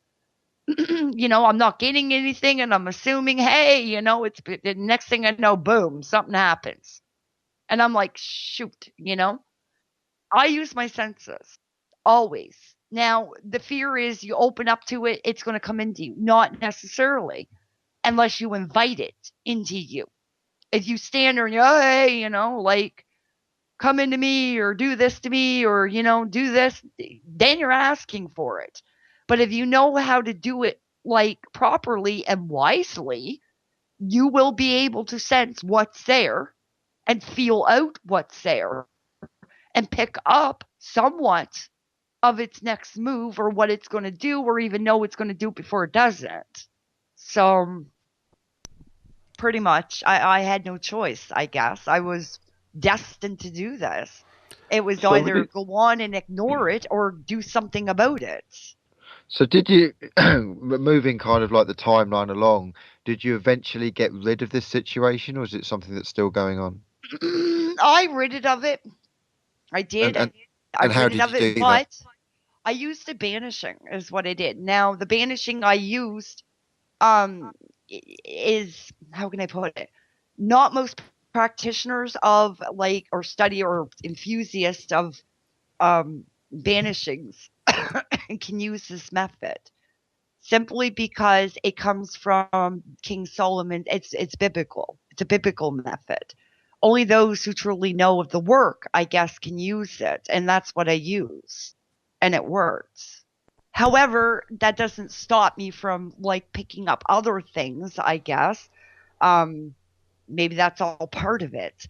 I'm not getting anything and I'm assuming, hey, it's the next thing I know, boom, something happens. And I'm like, shoot, I use my senses always. Now, the fear is you open up to it, it's going to come into you. Not necessarily, unless you invite it into you. If you stand there and hey, like, come into me or do this to me or, do this, then you're asking for it. But if you know how to do it like properly and wisely, you will be able to sense what's there and feel out what's there and pick up somewhat of its next move or what it's going to do or even know it's going to do before it does it. So pretty much I had no choice, I guess. I was destined to do this. It was either go on and ignore it or do something about it. So did you, moving kind of like the timeline along, did you eventually get rid of this situation or is it something that's still going on? I rid it of it. I did. And I how rid did it of you it, do but that? I used the banishing is what I did. Now, the banishing I used is, how can I put it? Not most practitioners of like or study or enthusiasts of banishings can use this method simply because it comes from King Solomon. It's biblical. It's a biblical method. Only those who truly know of the work, I guess, can use it, and that's what I use, and it works. However, that doesn't stop me from like picking up other things, I guess. Maybe that's all part of it.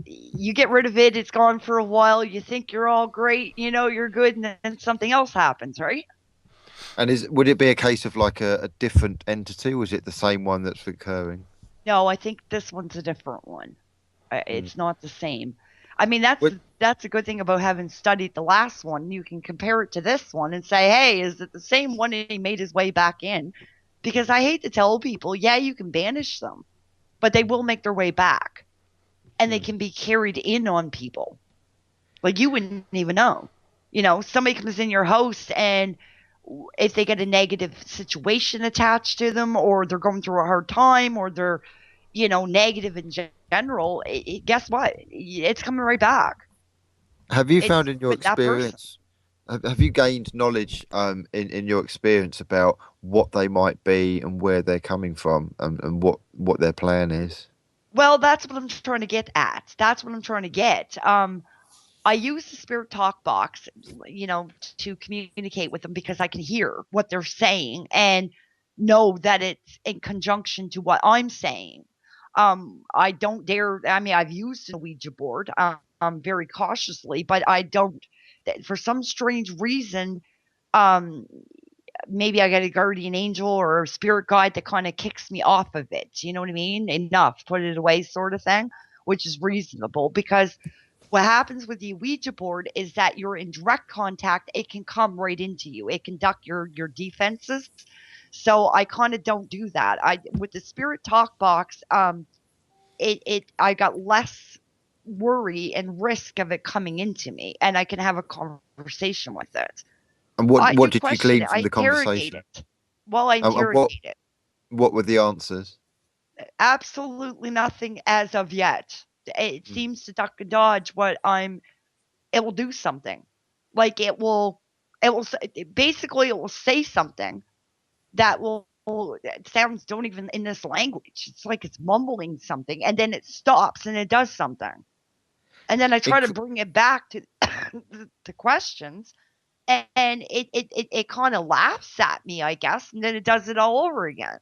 You get rid of it, it's gone for a while, you think you're all great, you're good, and then something else happens, right? And would it be a case of like a different entity, or is it the same one that's recurring? No, I think this one's a different one. It's not the same. I mean, that's a good thing about having studied the last one. You can compare it to this one and say, hey, is it the same one and he made his way back in? Because I hate to tell people, yeah, you can banish them, but they will make their way back. And they can be carried in on people. Like you wouldn't even know. Somebody comes in your house and if they get a negative situation attached to them or they're going through a hard time or they're, negative in general, guess what? It's coming right back. Have you found in your experience, have you gained knowledge in your experience about what they might be and where they're coming from and what their plan is? Well, that's what I'm trying to get at. That's what I'm trying to get. I use the spirit talk box, to communicate with them because I can hear what they're saying and know that it's in conjunction to what I'm saying. I don't dare. I mean, I've used a Ouija board, very cautiously, but I don't. For some strange reason, um, maybe I got a guardian angel or a spirit guide that kind of kicks me off of it. You know what I mean? Enough, put it away, sort of thing, which is reasonable because what happens with the Ouija board is that you're in direct contact. It can come right into you. It can duck your defenses. So I kind of don't do that. I with the spirit talk box, I got less worry and risk of it coming into me, and I can have a conversation with it. And what You did you question glean it, from I the interrogate conversation? it. Well, I And interrogate it. what were the answers? Absolutely nothing as of yet. It Mm. seems to duck and dodge what it will do something. Like basically it will say something that it sounds don't even in this language. It's like it's mumbling something and then it stops and it does something. And then I try to bring it back to the questions and it kind of laughs at me, I guess, and then it does it all over again.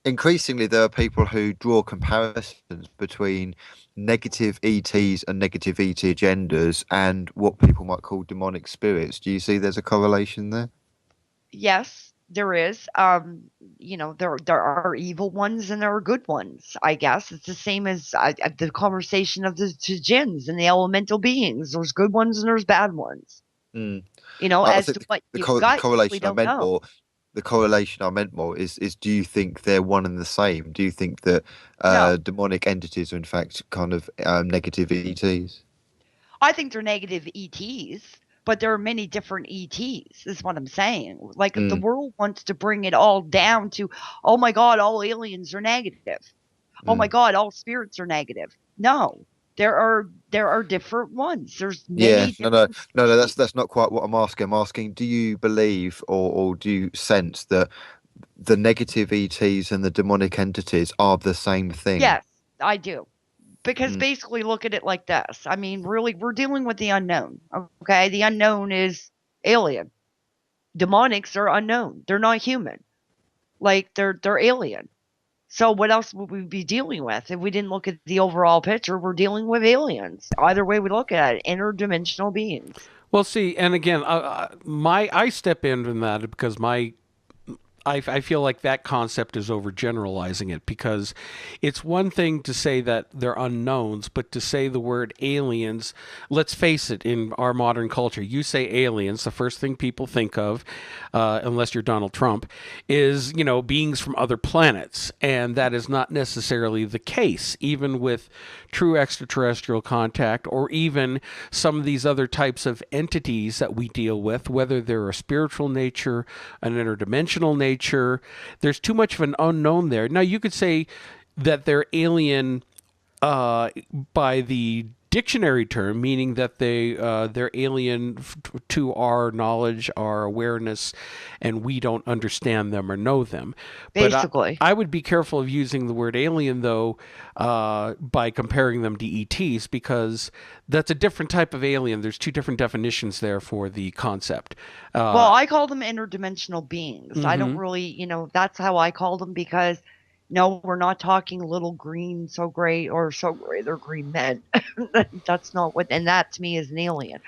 Increasingly, there are people who draw comparisons between negative ETs and negative ET agendas and what people might call demonic spirits. Do you see there's a correlation there? Yes, there is. There are evil ones and there are good ones. I guess it's the same as the conversation of the jinns and the elemental beings. There's good ones and there's bad ones. Mm. I As think to what the you've got, you really don't know. the correlation I meant more is do you think they're one and the same? Do you think that No, demonic entities are in fact kind of negative ETs? I think they're negative ETs, but there are many different ETs, is what I'm saying. Like, if the world wants to bring it all down to, oh my God, all aliens are negative. Oh my God, all spirits are negative. No, there are different ones. There's many different No. species. That's not quite what I'm asking. I'm asking, do you believe or do you sense that the negative ETs and the demonic entities are the same thing? Yes, I do. Because Mm. basically, look at it like this. I mean, really, we're dealing with the unknown. Okay, the unknown is alien. Demonics are unknown. They're not human. Like they're alien. So what else would we be dealing with if we didn't look at the overall picture? We're dealing with aliens. Either way we look at it, interdimensional beings. Well, see, and again, I step in from that because I feel like that concept is overgeneralizing it, because it's one thing to say that they're unknowns, but to say the word aliens, let's face it, in our modern culture, you say aliens, the first thing people think of, unless you're Donald Trump, is, beings from other planets. And that is not necessarily the case, even with true extraterrestrial contact, or even some of these other types of entities that we deal with, whether they're a spiritual nature, an interdimensional nature. There's too much of an unknown there. Now, you could say that they're alien by the dictionary term, meaning that they're alien to our knowledge, our awareness, and we don't understand them or know them. Basically. But I would be careful of using the word alien, though, by comparing them to ETs, because that's a different type of alien. There's two different definitions there for the concept. Well, I call them interdimensional beings. I don't really, that's how I call them, because no, we're not talking little green, so gray, or so gray, they're green men. That's not what, and that to me is an alien.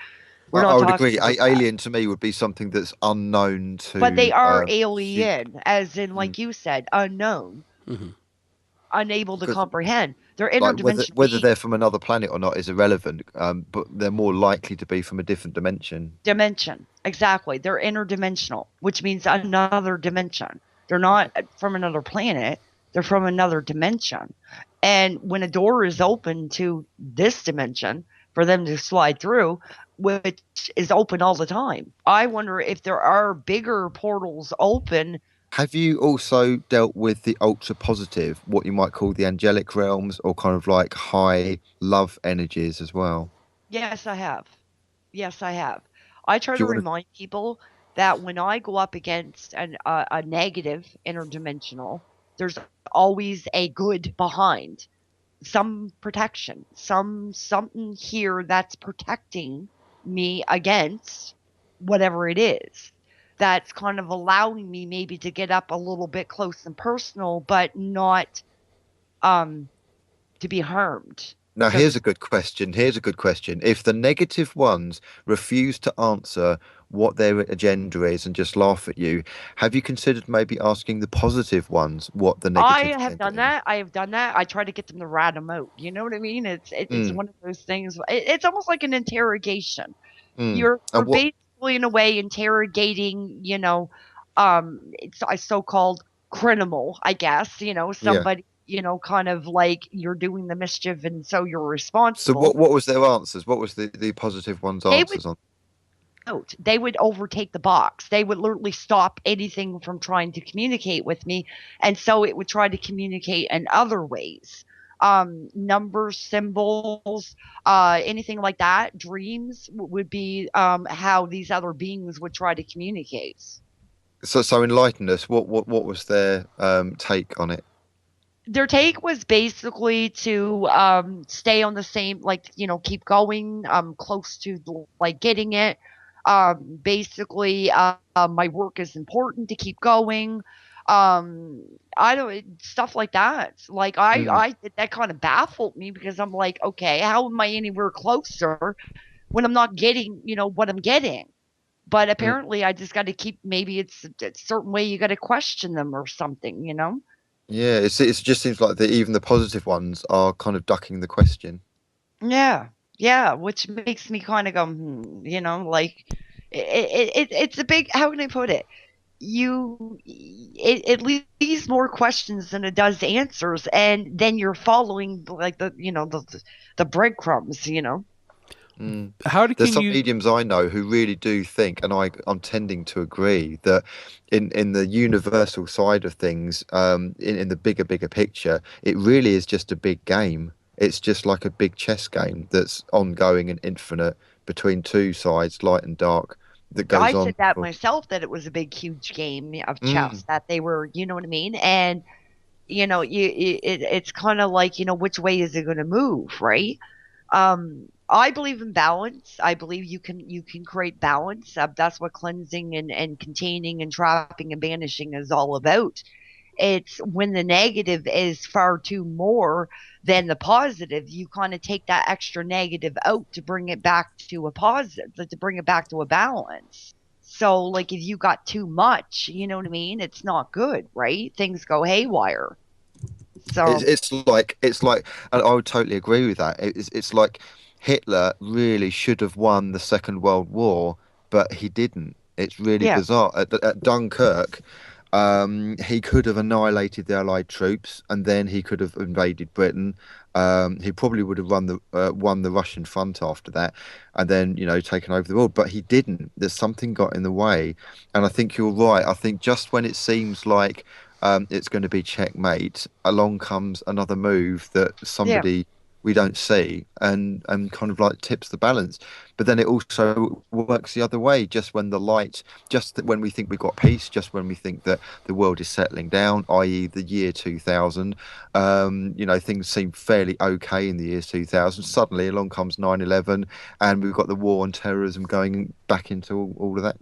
I would agree. Alien to me would be something that's unknown to. But they are alien, as in, like you said, unknown, unable to comprehend. They're interdimensional. Whether they're from another planet or not is irrelevant, but they're more likely to be from a different dimension. Exactly. They're interdimensional, which means another dimension. They're not from another planet. They're from another dimension. And when a door is open to this dimension for them to slide through, which is open all the time, I wonder if there are bigger portals open. Have you also dealt with the ultra positive, what you might call the angelic realms, or kind of like high love energies as well? Yes, I have. I try to remind people that when I go up against a negative interdimensional, there's always a good behind. some protection, something here that's protecting me against whatever it is. That's kind of allowing me maybe to get up a little bit close and personal, but not to be harmed. Now, So- here's a good question. If the negative ones refuse to answer what their agenda is and just laugh at you, have you considered maybe asking the positive ones what the negative I have agenda done is? that. I have done that. I try to get them to rat them out. You know what I mean? It's Mm. one of those things. It's almost like an interrogation. Mm. You're And what- basically in a way interrogating, it's a so-called criminal, I guess, somebody, kind of like you're doing the mischief and so you're So responsible. what was their answers? What was the positive ones' They answers on? They would overtake the box. They would literally stop anything from trying to communicate with me. And so it would try to communicate in other ways. Numbers, symbols, anything like that. Dreams would be how these other beings would try to communicate. So enlighten us. What was their take on it? Their take was basically to stay on the same, keep going, close to getting it. Basically, my work is important to keep going. I don't stuff like that. Like that kind of baffled me because I'm like, okay, how am I anywhere closer when I'm not getting, what I'm getting? But apparently, I just got to keep. Maybe it's a certain way you got to question them or something, Yeah, it just seems like even the positive ones are kind of ducking the question. Yeah, which makes me kind of go, like it's a big. How can I put it? It leaves more questions than it does answers, and then you're following like the breadcrumbs, There's some mediums I know who really do think, and I'm tending to agree, that in the universal side of things, in the bigger picture, it really is just a big game. It's just like a big chess game that's ongoing and infinite between two sides, light and dark, that goes on. I said that myself, that it was a big, huge game of chess, that they were, you know what I mean? And, it's kind of like, which way is it going to move, right? I believe in balance. I believe you can create balance. That's what cleansing and containing and trapping and banishing is all about. It's when the negative is far too more than the positive, you kind of take that extra negative out to bring it back to a positive, to bring it back to a balance. So, like, if you got too much, you know what I mean? It's not good, right? Things go haywire. So it's like, and I would totally agree with that. It's like Hitler really should have won the Second World War, but he didn't. It's really bizarre. At Dunkirk, he could have annihilated the Allied troops, and then he could have invaded Britain. He probably would have won the Russian front after that, and then taken over the world. But he didn't. There's something got in the way, and I think you're right. I think just when it seems like it's going to be checkmate, along comes another move that somebody we don't see, and kind of like tips the balance. But then it also works the other way, just when the light, when we think we've got peace, just when we think that the world is settling down, i.e. the year 2000, things seem fairly okay in the year 2000. Suddenly along comes 9/11, and we've got the war on terrorism going back into all of that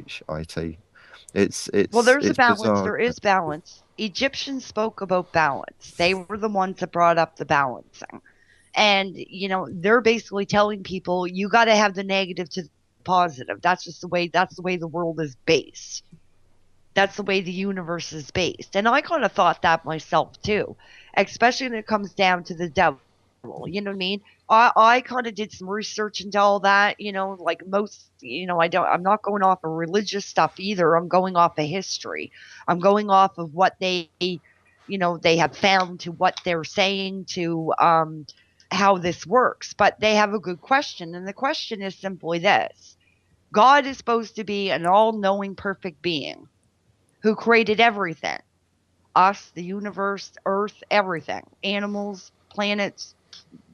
shit. Well, there's a balance. Bizarre. There is balance. Egyptians spoke about balance. They were the ones that brought up the balancing. And, they're basically telling people you got to have the negative to the positive. That's the way the world is based. That's the way the universe is based. And I kind of thought that myself too, especially when it comes down to the devil. You know what I mean? I kind of did some research into all that, like most, I'm not going off of religious stuff either. I'm going off of history. I'm going off of what they have found, to what they're saying, to how this works. But they have a good question. And the question is simply this: God is supposed to be an all-knowing, perfect being who created everything. Us, the universe, Earth, everything. Animals, planets,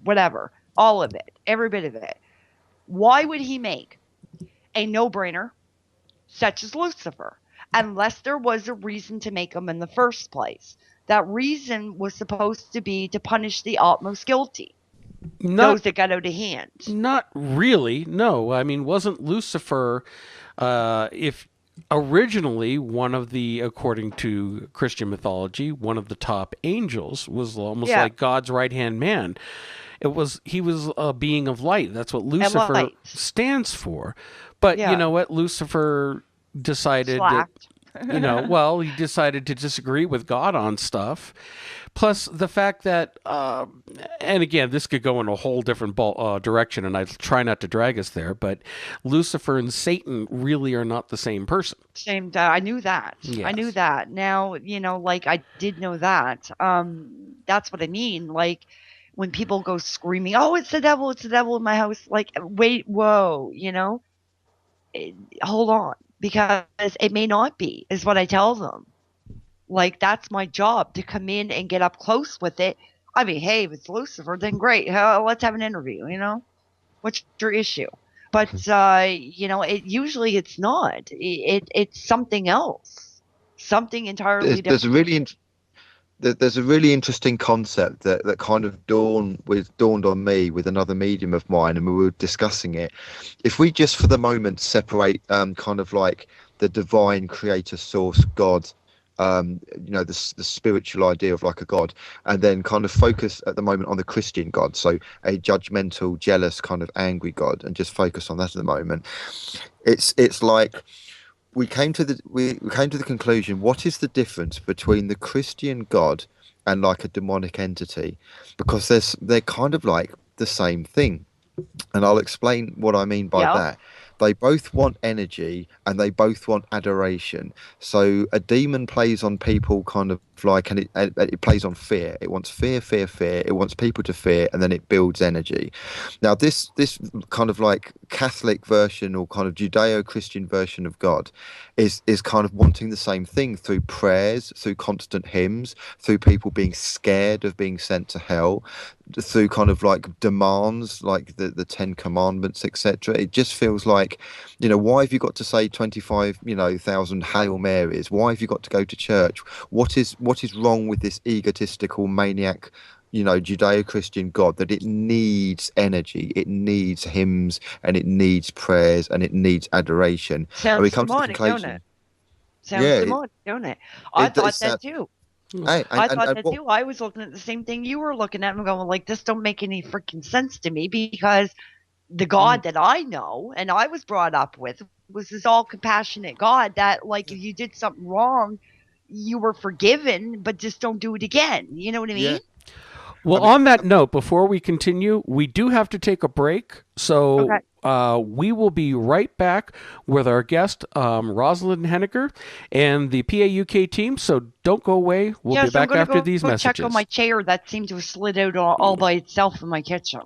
whatever, all of it, every bit of it. Why would he make a no-brainer such as Lucifer, unless there was a reason to make him in the first place? that reason was supposed to be to punish the utmost guilty. Not those that got out of hand. Not really. No. I mean, wasn't Lucifer, if originally one of the, according to Christian mythology, one of the top angels, was almost like God's right-hand man. He was a being of light. That's what Lucifer stands for. But you know what? Lucifer decided that, he decided to disagree with God on stuff. Plus the fact that, and again, this could go in a whole different direction, and I try not to drag us there, but Lucifer and Satan really are not the same person. I knew that. Yes. I knew that. Now, I did know that. That's what I mean. Like, when people go screaming, "Oh, it's the devil in my house," like, wait, whoa, hold on, because it may not be, is what I tell them. Like, that's my job, to come in and get up close with it. I mean, hey, if it's Lucifer, then great. Let's have an interview, What's your issue? But, usually it's not. It's something else. Something entirely different. There's a really interesting concept that kind of dawned on me with another medium of mine, and we were discussing it. If we just for the moment separate kind of like the divine creator source God, the spiritual idea of like a God, and then kind of focus at the moment on the Christian God, so a judgmental, jealous, kind of angry God, and just focus on that at the moment. It's like we came to the conclusion: what is the difference between the Christian God and like a demonic entity? Because they're kind of like the same thing, and I'll explain what I mean by that. They both want energy and they both want adoration. So a demon plays on people kind of like, and it plays on fear. It wants fear. It wants people to fear, and then it builds energy. Now this kind of like Catholic version or kind of Judeo-Christian version of God is kind of wanting the same thing through prayers, through constant hymns, through people being scared of being sent to hell, through kind of like demands like the 10 Commandments, etc. It just feels like, why have you got to say 25,000 Hail Marys? Why have you got to go to church? What is wrong with this egotistical maniac, Judeo-Christian God, that it needs energy, it needs hymns, and it needs prayers, and it needs adoration? Sounds demonic, don't it? Sounds demonic, don't it? I thought that too. I thought that too. I was looking at the same thing you were looking at and going, like, this don't make any freaking sense to me, because the God that I know and I was brought up with was this all compassionate God that, like, if you did something wrong, you were forgiven, but just don't do it again. You know what I mean? Yeah. Well, on that note, before we continue, we do have to take a break. So we will be right back with our guest, Rosalind Hennigar, and the PAUK team. So don't go away. We'll be back after these messages. Check on my chair that seemed to have slid out all by itself in my kitchen.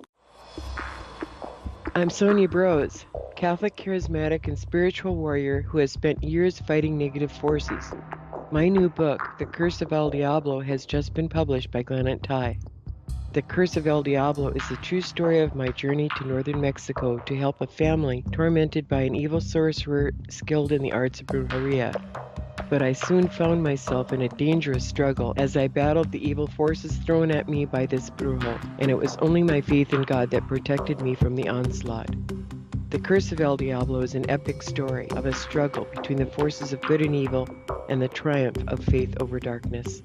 I'm Sonia Brose, Catholic, charismatic, and spiritual warrior who has spent years fighting negative forces. My new book, The Curse of El Diablo, has just been published by Glennet Ty. The Curse of El Diablo is the true story of my journey to northern Mexico to help a family tormented by an evil sorcerer skilled in the arts of brujeria. But I soon found myself in a dangerous struggle as I battled the evil forces thrown at me by this brujo, and it was only my faith in God that protected me from the onslaught. The Curse of El Diablo is an epic story of a struggle between the forces of good and evil and the triumph of faith over darkness.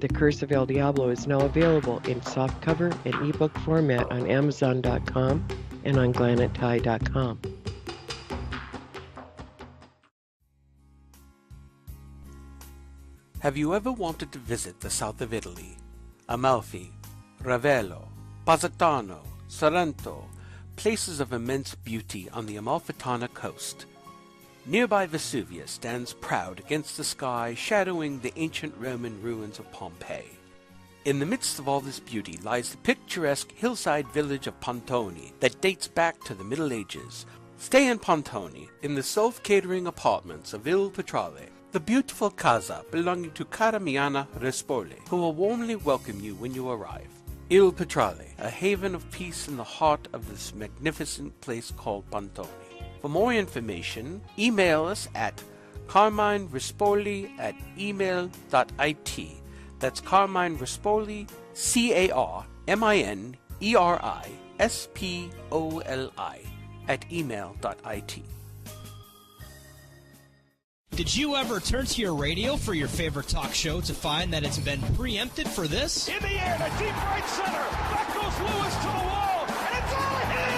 The Curse of El Diablo is now available in softcover and ebook format on Amazon.com and on GlanetTie.com. Have you ever wanted to visit the south of Italy? Amalfi, Ravello, Positano, Sorrento, places of immense beauty on the Amalfitana coast. Nearby Vesuvius stands proud against the sky, shadowing the ancient Roman ruins of Pompeii. In the midst of all this beauty lies the picturesque hillside village of Pontoni that dates back to the Middle Ages. Stay in Pontoni, in the self-catering apartments of Il Petrale, the beautiful casa belonging to Cara Miana Rispoli, who will warmly welcome you when you arrive. Il Petrale, a haven of peace in the heart of this magnificent place called Pontoni. For more information, email us at carminerispoli@email.it. That's Carmine Rispoli, CARMINERISPOLI @email.it. Did you ever turn to your radio for your favorite talk show to find that it's been preempted for this? In the air to deep right center. Back goes Lewis to the wall. And it's all here!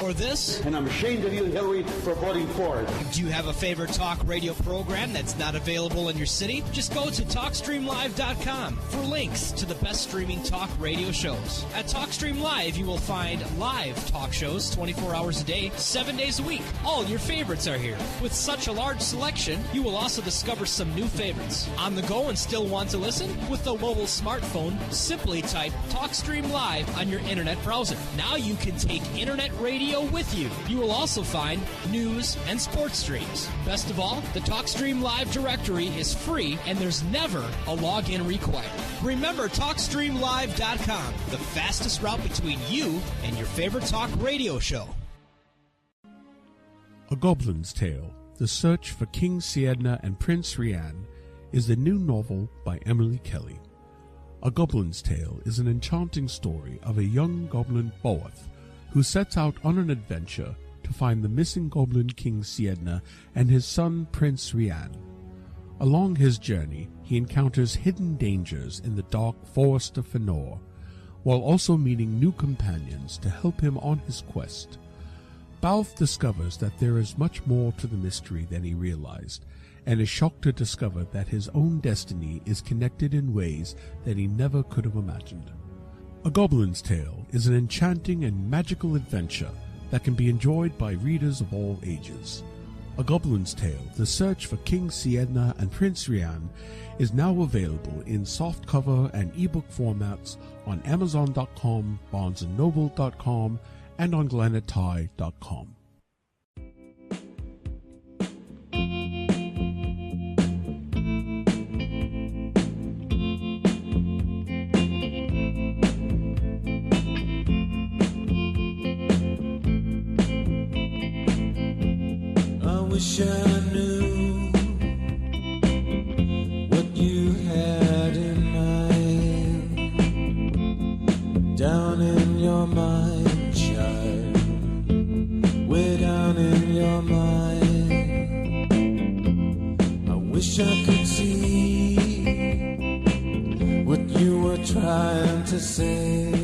Or this? And I'm ashamed of you, Hillary, for voting for it. Do you have a favorite talk radio program that's not available in your city? Just go to TalkStreamLive.com for links to the best streaming talk radio shows. At TalkStream Live, you will find live talk shows 24 hours a day, 7 days a week. All your favorites are here. With such a large selection, you will also discover some new favorites. On the go and still want to listen? With a mobile smartphone, simply type TalkStream Live on your internet browser. Now you can take internet radio with you. You will also find news and sports streams. Best of all, the TalkStream Live directory is free and there's never a login required. Remember TalkStreamLive.com, the fastest route between you and your favorite talk radio show. A Goblin's Tale, The Search for King Siedna and Prince Rian, is the new novel by Emily Kelly. A Goblin's Tale is an enchanting story of a young goblin Boath who sets out on an adventure to find the missing goblin King Siedna and his son Prince Rian. Along his journey, he encounters hidden dangers in the dark forest of Fëanor, while also meeting new companions to help him on his quest. Balth discovers that there is much more to the mystery than he realized, and is shocked to discover that his own destiny is connected in ways that he never could have imagined. A Goblin's Tale is an enchanting and magical adventure that can be enjoyed by readers of all ages. A Goblin's Tale, The Search for King Siedna and Prince Rian, is now available in softcover and ebook formats on Amazon.com, BarnesandNoble.com, and on GlenatTie.com. Wish I knew what you had in mind. Down in your mind, child. Way down in your mind. I wish I could see what you were trying to say.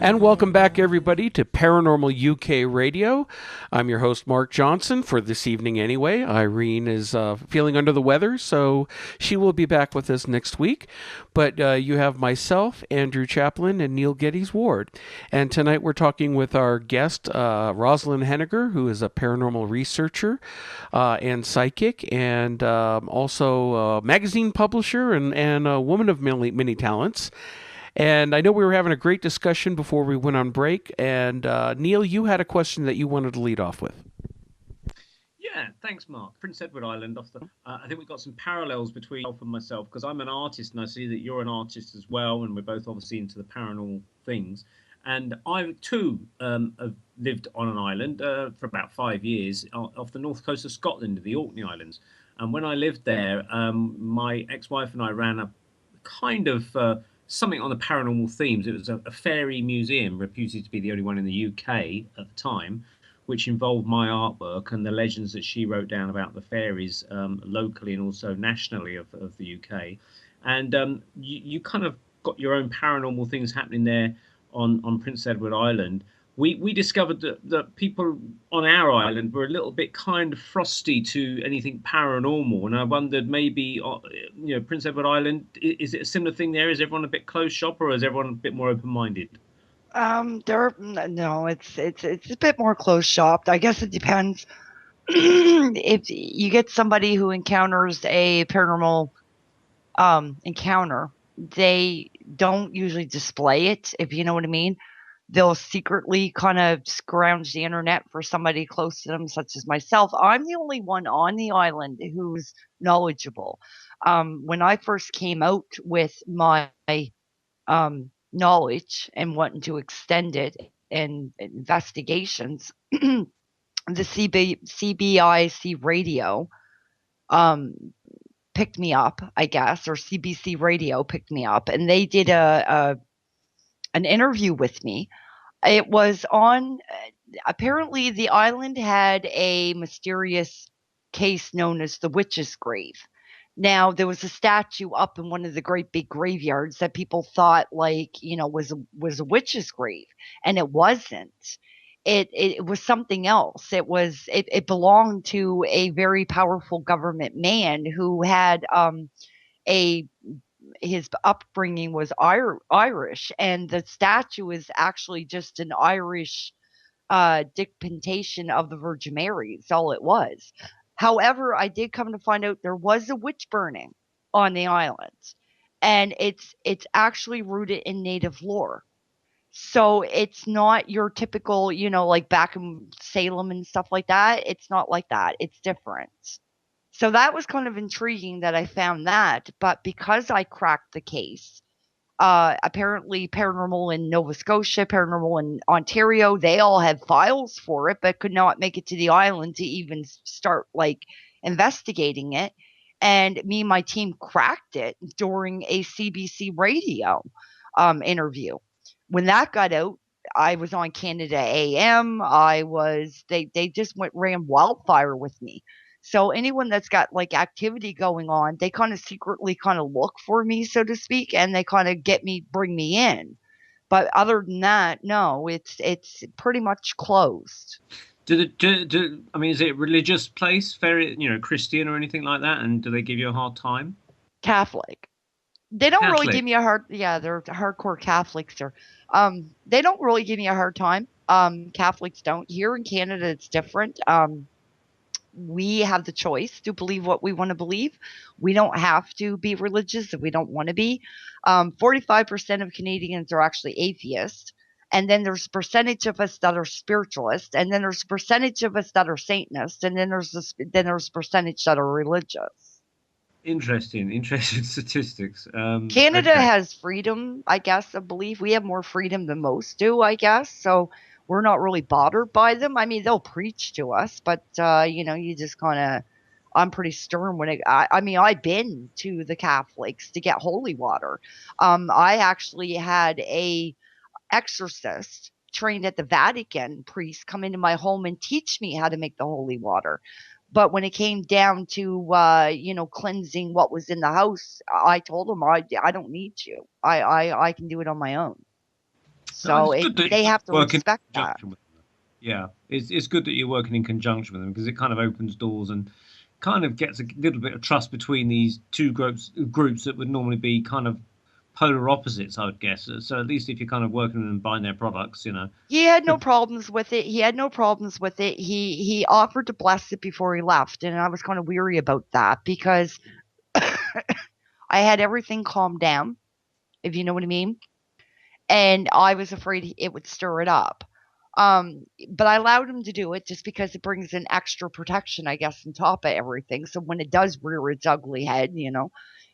And welcome back, everybody, to Paranormal UK Radio. I'm your host, Mark Johnson, for this evening anyway. Irene is feeling under the weather, so she will be back with us next week. But you have myself, Andrew Chaplin, and Neil Geddes Ward. And tonight we're talking with our guest, Rosalind Hennigar, who is a paranormal researcher and psychic, and also a magazine publisher and a woman of many talents. And I know we were having a great discussion before we went on break. And Neil, you had a question that you wanted to lead off with. Yeah, thanks, Mark. Prince Edward Island. I think we've got some parallels between yourself and myself, because I'm an artist and I see that you're an artist as well, and we're both obviously into the paranormal things. And I too have lived on an island for about 5 years off the north coast of Scotland, the Orkney Islands. And when I lived there, my ex-wife and I ran a kind of something on the paranormal themes. It was a fairy museum, reputed to be the only one in the UK at the time, which involved my artwork and the legends that she wrote down about the fairies locally and also nationally of the UK. And you kind of got your own paranormal things happening there on Prince Edward Island. We discovered that people on our island were a little bit kind of frosty to anything paranormal, and I wondered maybe, Prince Edward Island, is it a similar thing there? Is everyone a bit closed shop, or is everyone a bit more open-minded? No, it's a bit more closed shop. I guess it depends. If you get somebody who encounters a paranormal encounter, they don't usually display it, if you know what I mean. They'll secretly kind of scrounge the internet for somebody close to them, such as myself. I'm the only one on the island who's knowledgeable. When I first came out with my knowledge and wanting to extend it in investigations, the CBIC radio picked me up, I guess, or CBC Radio picked me up, and they did an interview with me. It was on, apparently the island had a mysterious case known as the Witch's Grave. Now, there was a statue up in one of the great big graveyards that people thought, like, you know, was a witch's grave, and it wasn't. It was something else. It belonged to a very powerful government man who had his upbringing was Irish, and the statue is actually just an Irish depiction of the Virgin Mary. That's all it was. However, I did come to find out there was a witch burning on the island, and it's actually rooted in native lore. So it's not your typical, you know, like back in Salem and stuff like that. It's not like that. It's different. So that was kind of intriguing that I found that. But because I cracked the case, apparently Paranormal in Nova Scotia, Paranormal in Ontario, they all had files for it, but could not make it to the island to even start like investigating it. And me and my team cracked it during a CBC radio interview. When that got out, I was on Canada AM. They just ran wildfire with me. So anyone that's got like activity going on, they kind of secretly kind of look for me, so to speak, and they kind of bring me in. But other than that, no, it's pretty much closed. I mean, is it a religious place, very, you know, Christian or anything like that? And do they give you a hard time? Catholic. They don't really give me a hard. Yeah, they're hardcore Catholics. They don't really give me a hard time. Catholics don't. Here in Canada, it's different. We have the choice to believe what we want to believe. We don't have to be religious if we don't want to be. 45% of Canadians are actually atheists. And then there's a percentage of us that are spiritualists. And then there's a percentage of us that are Satanists. And then there's a percentage that are religious. Interesting statistics. Canada has freedom, I guess, of belief. We have more freedom than most do, I guess. So we're not really bothered by them. I mean, they'll preach to us, but, you know, you just kind of, I'm pretty stern when I've been to the Catholics to get holy water. I actually had a exorcist trained at the Vatican priest come into my home and teach me how to make the holy water. But when it came down to, you know, cleansing what was in the house, I told them, I don't need you. I can do it on my own. So they have to respect that. Yeah, it's good that you're working in conjunction with them, because it kind of opens doors and kind of gets a little bit of trust between these two groups that would normally be kind of polar opposites, I would guess. So at least if you're kind of working with them and buying their products, you know. He had no problems with it. He offered to bless it before he left, and I was kind of weary about that because I had everything calmed down, if you know what I mean. And I was afraid it would stir it up. But I allowed him to do it just because it brings an extra protection, I guess, on top of everything. So when it does rear its ugly head, you know,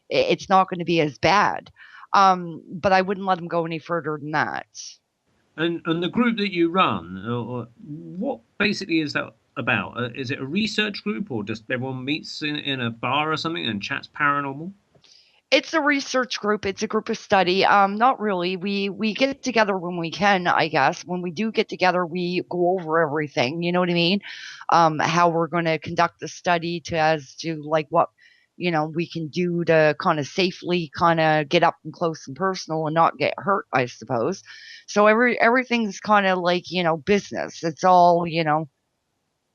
it's not going to be as bad. But I wouldn't let him go any further than that. And the group that you run, what basically is that about? Is it a research group, or just everyone meets in a bar or something and chats paranormal? It's a research group. It's a group of study. Not really. We get together when we can, I guess. When we do get together, we go over everything. You know what I mean? How we're going to conduct the study as to like what, you know, we can do to kind of safely kind of get up and close and personal and not get hurt, I suppose. So everything's kind of like, you know, business. It's all, you know,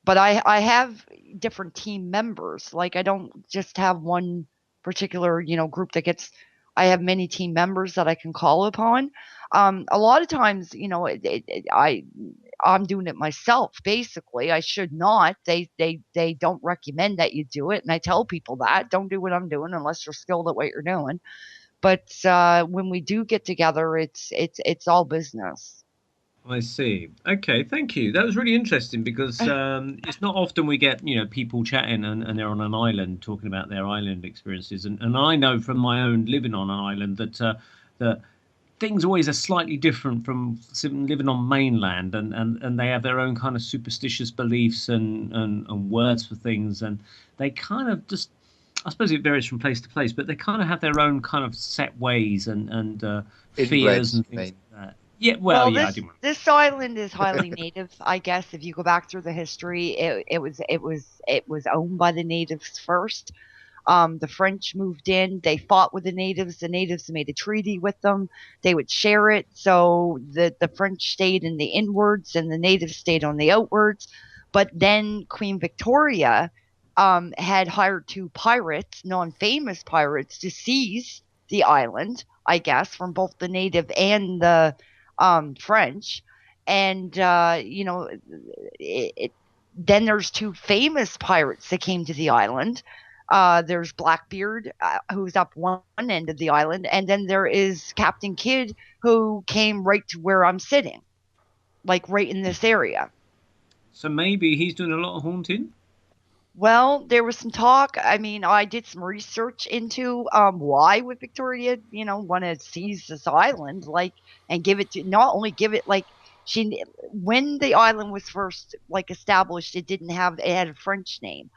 but I have different team members. Like I don't just have one particular, you know, group that gets, I have many team members that I can call upon. A lot of times, you know, I'm doing it myself, basically. I should not. They don't recommend that you do it. And I tell people that don't do what I'm doing unless you're skilled at what you're doing. But when we do get together, it's all business. I see. Okay, thank you. That was really interesting because it's not often we get, you know, people chatting and they're on an island talking about their island experiences. And I know from my own living on an island that things always are slightly different from living on mainland, and they have their own kind of superstitious beliefs and words for things, and they kind of just, I suppose it varies from place to place, but they kind of have their own kind of set ways and fears Inbreds, and you things mean? like that. Yeah, well, yeah, I this didn't. this island is highly native. I guess if you go back through the history, it was owned by the natives first. The French moved in. They fought with the natives. The natives made a treaty with them. They would share it. So the French stayed in the inwards and the natives stayed on the outwards. But then Queen Victoria had hired 2 pirates, non-famous pirates, to seize the island, I guess, from both the native and the French. And, then there's 2 famous pirates that came to the island. There's Blackbeard, who's up one end of the island, and then there is Captain Kidd, who came right to where I'm sitting, like right in this area. So maybe he's doing a lot of haunting? Well, there was some talk. I mean, I did some research into why would Victoria, want to seize this island, and give it to, not only give it, when the island was first, established, it had a French name.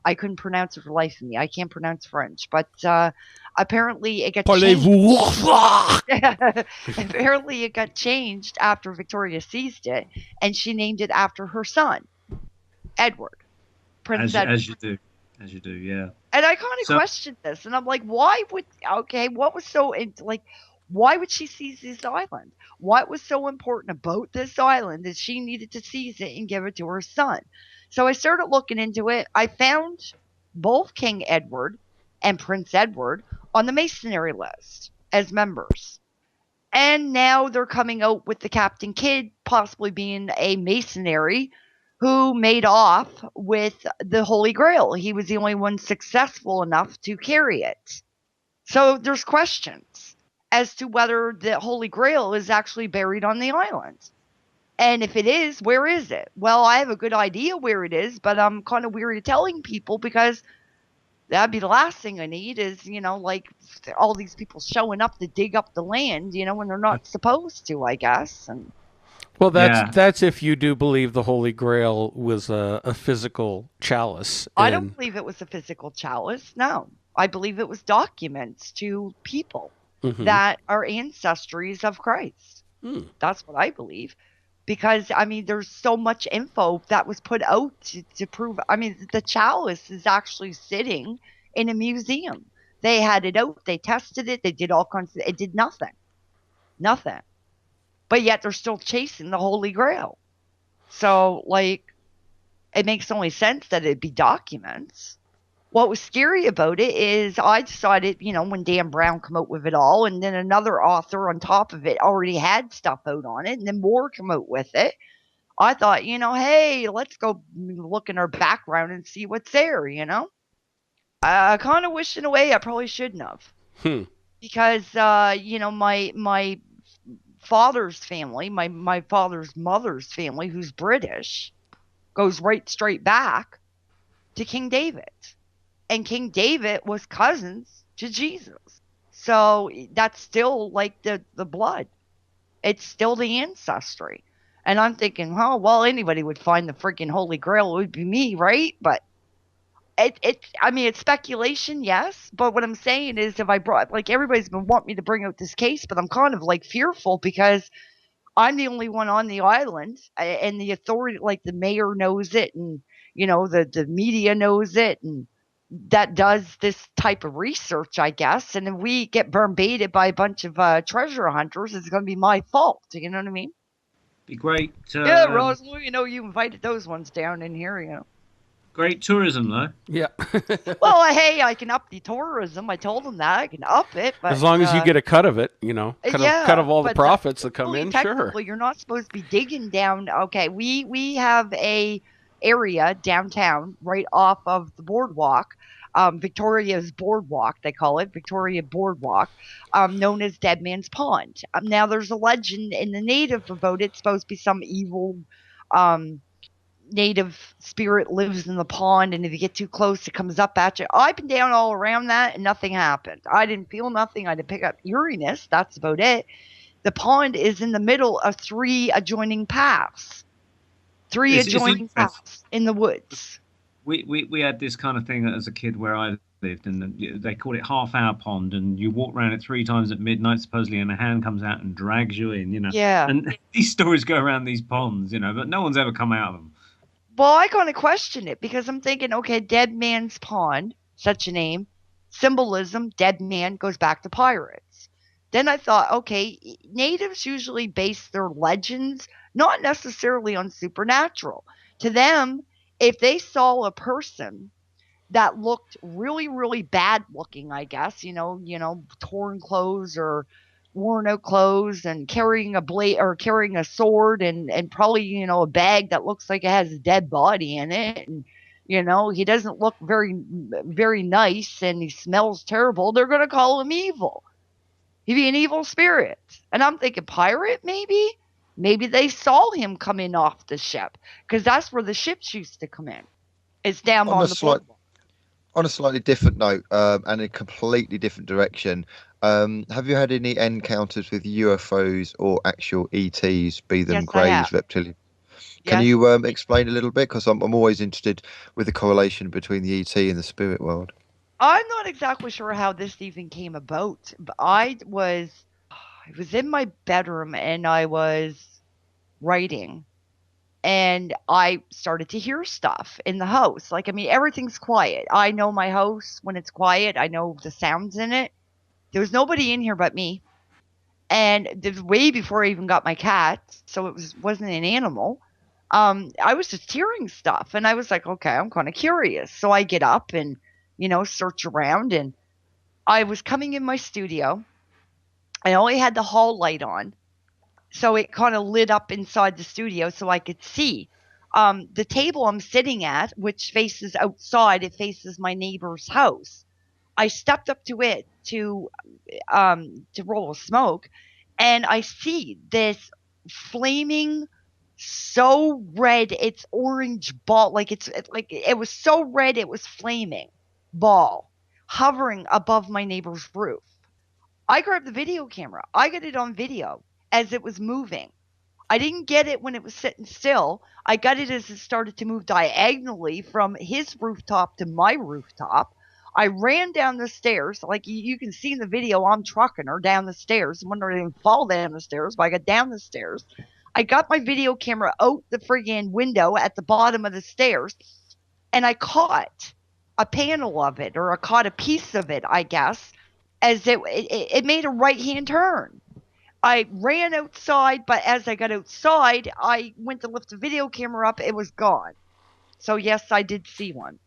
I couldn't pronounce it for the life of me. I can't pronounce French, but apparently it got changed. Apparently it got changed after Victoria seized it, and she named it after her son, Edward. Prince Edward. As you do, yeah. And I kind of questioned this, and I'm like, what was so, why would she seize this island? What was so important about this island that she needed to seize it and give it to her son? So I started looking into it. I found both King Edward and Prince Edward on the Masonry list as members. And now they're coming out with the Captain Kidd possibly being a Masonry who made off with the Holy Grail. He was the only one successful enough to carry it. So there's questions as to whether the Holy Grail is actually buried on the island. And if it is, where is it? Well, I have a good idea where it is, but I'm kind of weary of telling people because that'd be the last thing I need is, all these people showing up to dig up the land, when they're not supposed to, I guess. And well, that's if you do believe the Holy Grail was a physical chalice. I don't believe it was a physical chalice. No, I believe it was documents to people that are ancestries of Christ. That's what I believe. Because, there's so much info that was put out to prove. The chalice is actually sitting in a museum. They had it out. They tested it. They did all kinds of. It did nothing. Nothing. But yet they're still chasing the Holy Grail. So, it makes only sense that it'd be documents. What was scary about it is I decided, when Dan Brown come out with it all, and then another author on top of it already had stuff out on it, and then more come out with it. I thought, hey, let's go look in our background and see what's there, I kind of wish in a way I probably shouldn't have. Because, my father's family, my father's mother's family, who's British, goes right straight back to King David. And King David was cousins to Jesus. So that's still the blood. It's still the ancestry. And I'm thinking, oh, well, anybody would find the freaking Holy Grail. It would be me, right? But it's speculation, yes. But what I'm saying is if I brought, everybody's been wanting me to bring out this case, but I'm kind of fearful because I'm the only one on the island and the authority, the mayor knows it and, the media knows it and that does this type of research, I guess. And if we get baited by a bunch of treasure hunters, it's going to be my fault. You know what I mean? Be great. Yeah, Rosalind, you invited those ones down in here, Great tourism, though. Yeah. Well, hey, I can up the tourism. I told them that I can up it, but as long as you get a cut of it, cut of all the profits that come in. Sure. You're not supposed to be digging down. Okay, we have a area downtown right off of the boardwalk. Victoria's Boardwalk, they call it, Victoria Boardwalk, known as Dead Man's Pond. Now, there's a legend in the native about it. It's supposed to be some evil native spirit lives in the pond, and if you get too close, it comes up at you. I've been down all around that, and nothing happened. I didn't feel nothing. I didn't pick up eeriness. That's about it. The pond is in the middle of 3 adjoining paths. 3 adjoining paths in the woods. We had this kind of thing as a kid where I lived, and they call it half-hour pond, and you walk around it 3 times at midnight, supposedly, and a hand comes out and drags you in, Yeah. And these stories go around these ponds, but no one's ever come out of them. Well, I kind of question it because I'm thinking, okay, Dead Man's Pond, such a name, symbolism, dead man goes back to pirates. Then I thought, okay, natives usually base their legends not necessarily on supernatural. To them, if they saw a person that looked really, really bad looking, I guess, torn clothes or worn out clothes and carrying a blade or carrying a sword and probably, a bag that looks like it has a dead body in it. And, he doesn't look very, very nice and he smells terrible. They're going to call him evil. He'd be an evil spirit. And I'm thinking pirate, maybe? Maybe they saw him coming off the ship because that's where the ships used to come in. It's down on the boardwalk. On a slightly different note, and a completely different direction, have you had any encounters with UFOs or actual ETs, be them greys, reptilian? Can you explain a little bit? Because I'm always interested with the correlation between the ET and the spirit world. I'm not exactly sure how this even came about, but I was in my bedroom and I was writing. And I started to hear stuff in the house. Everything's quiet. I know my house when it's quiet. I know the sounds in it. There was nobody in here but me. And this was way before I even got my cat. So it wasn't an animal. I was just hearing stuff. And I was like, okay, I'm kind of curious. So I get up and, search around. And I was coming in my studio. I only had the hall light on. So it kind of lit up inside the studio so I could see. The table I'm sitting at, which faces outside, it faces my neighbor's house. I stepped up to it to roll a smoke, and I see this flaming, so red, it's orange ball, it was so red it was flaming ball hovering above my neighbor's roof. I grabbed the video camera. I got it on video as it was moving. I didn't get it when it was sitting still. I got it as it started to move diagonally from his rooftop to my rooftop. I ran down the stairs. Like you can see in the video, I'm trucking her down the stairs. I wouldn't even fall down the stairs, but I got down the stairs. I got my video camera out the friggin' window at the bottom of the stairs, and I caught a panel of it, or I caught a piece of it, I guess, as it made a right-hand turn. I ran outside, but as I got outside, I went to lift the video camera up. It was gone. So yes, I did see one.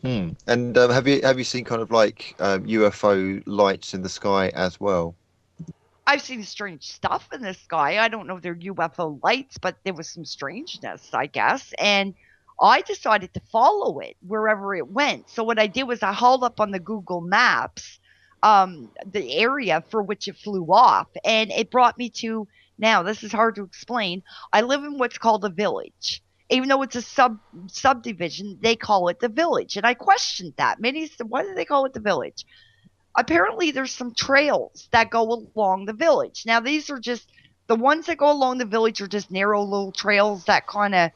And have you seen kind of like UFO lights in the sky as well? I've seen strange stuff in the sky. I don't know if they're UFO lights, but there was some strangeness, I guess. And I decided to follow it wherever it went. So what I did was I hauled up on the Google Maps the area for which it flew off, and it brought me to, now this is hard to explain, I live in what's called a village. Even though it's a subdivision, they call it the village, and I questioned that. Many said, why do they call it the village? Apparently there's some trails that go along the village. Now these are just, the ones that go along the village are just narrow little trails that kind of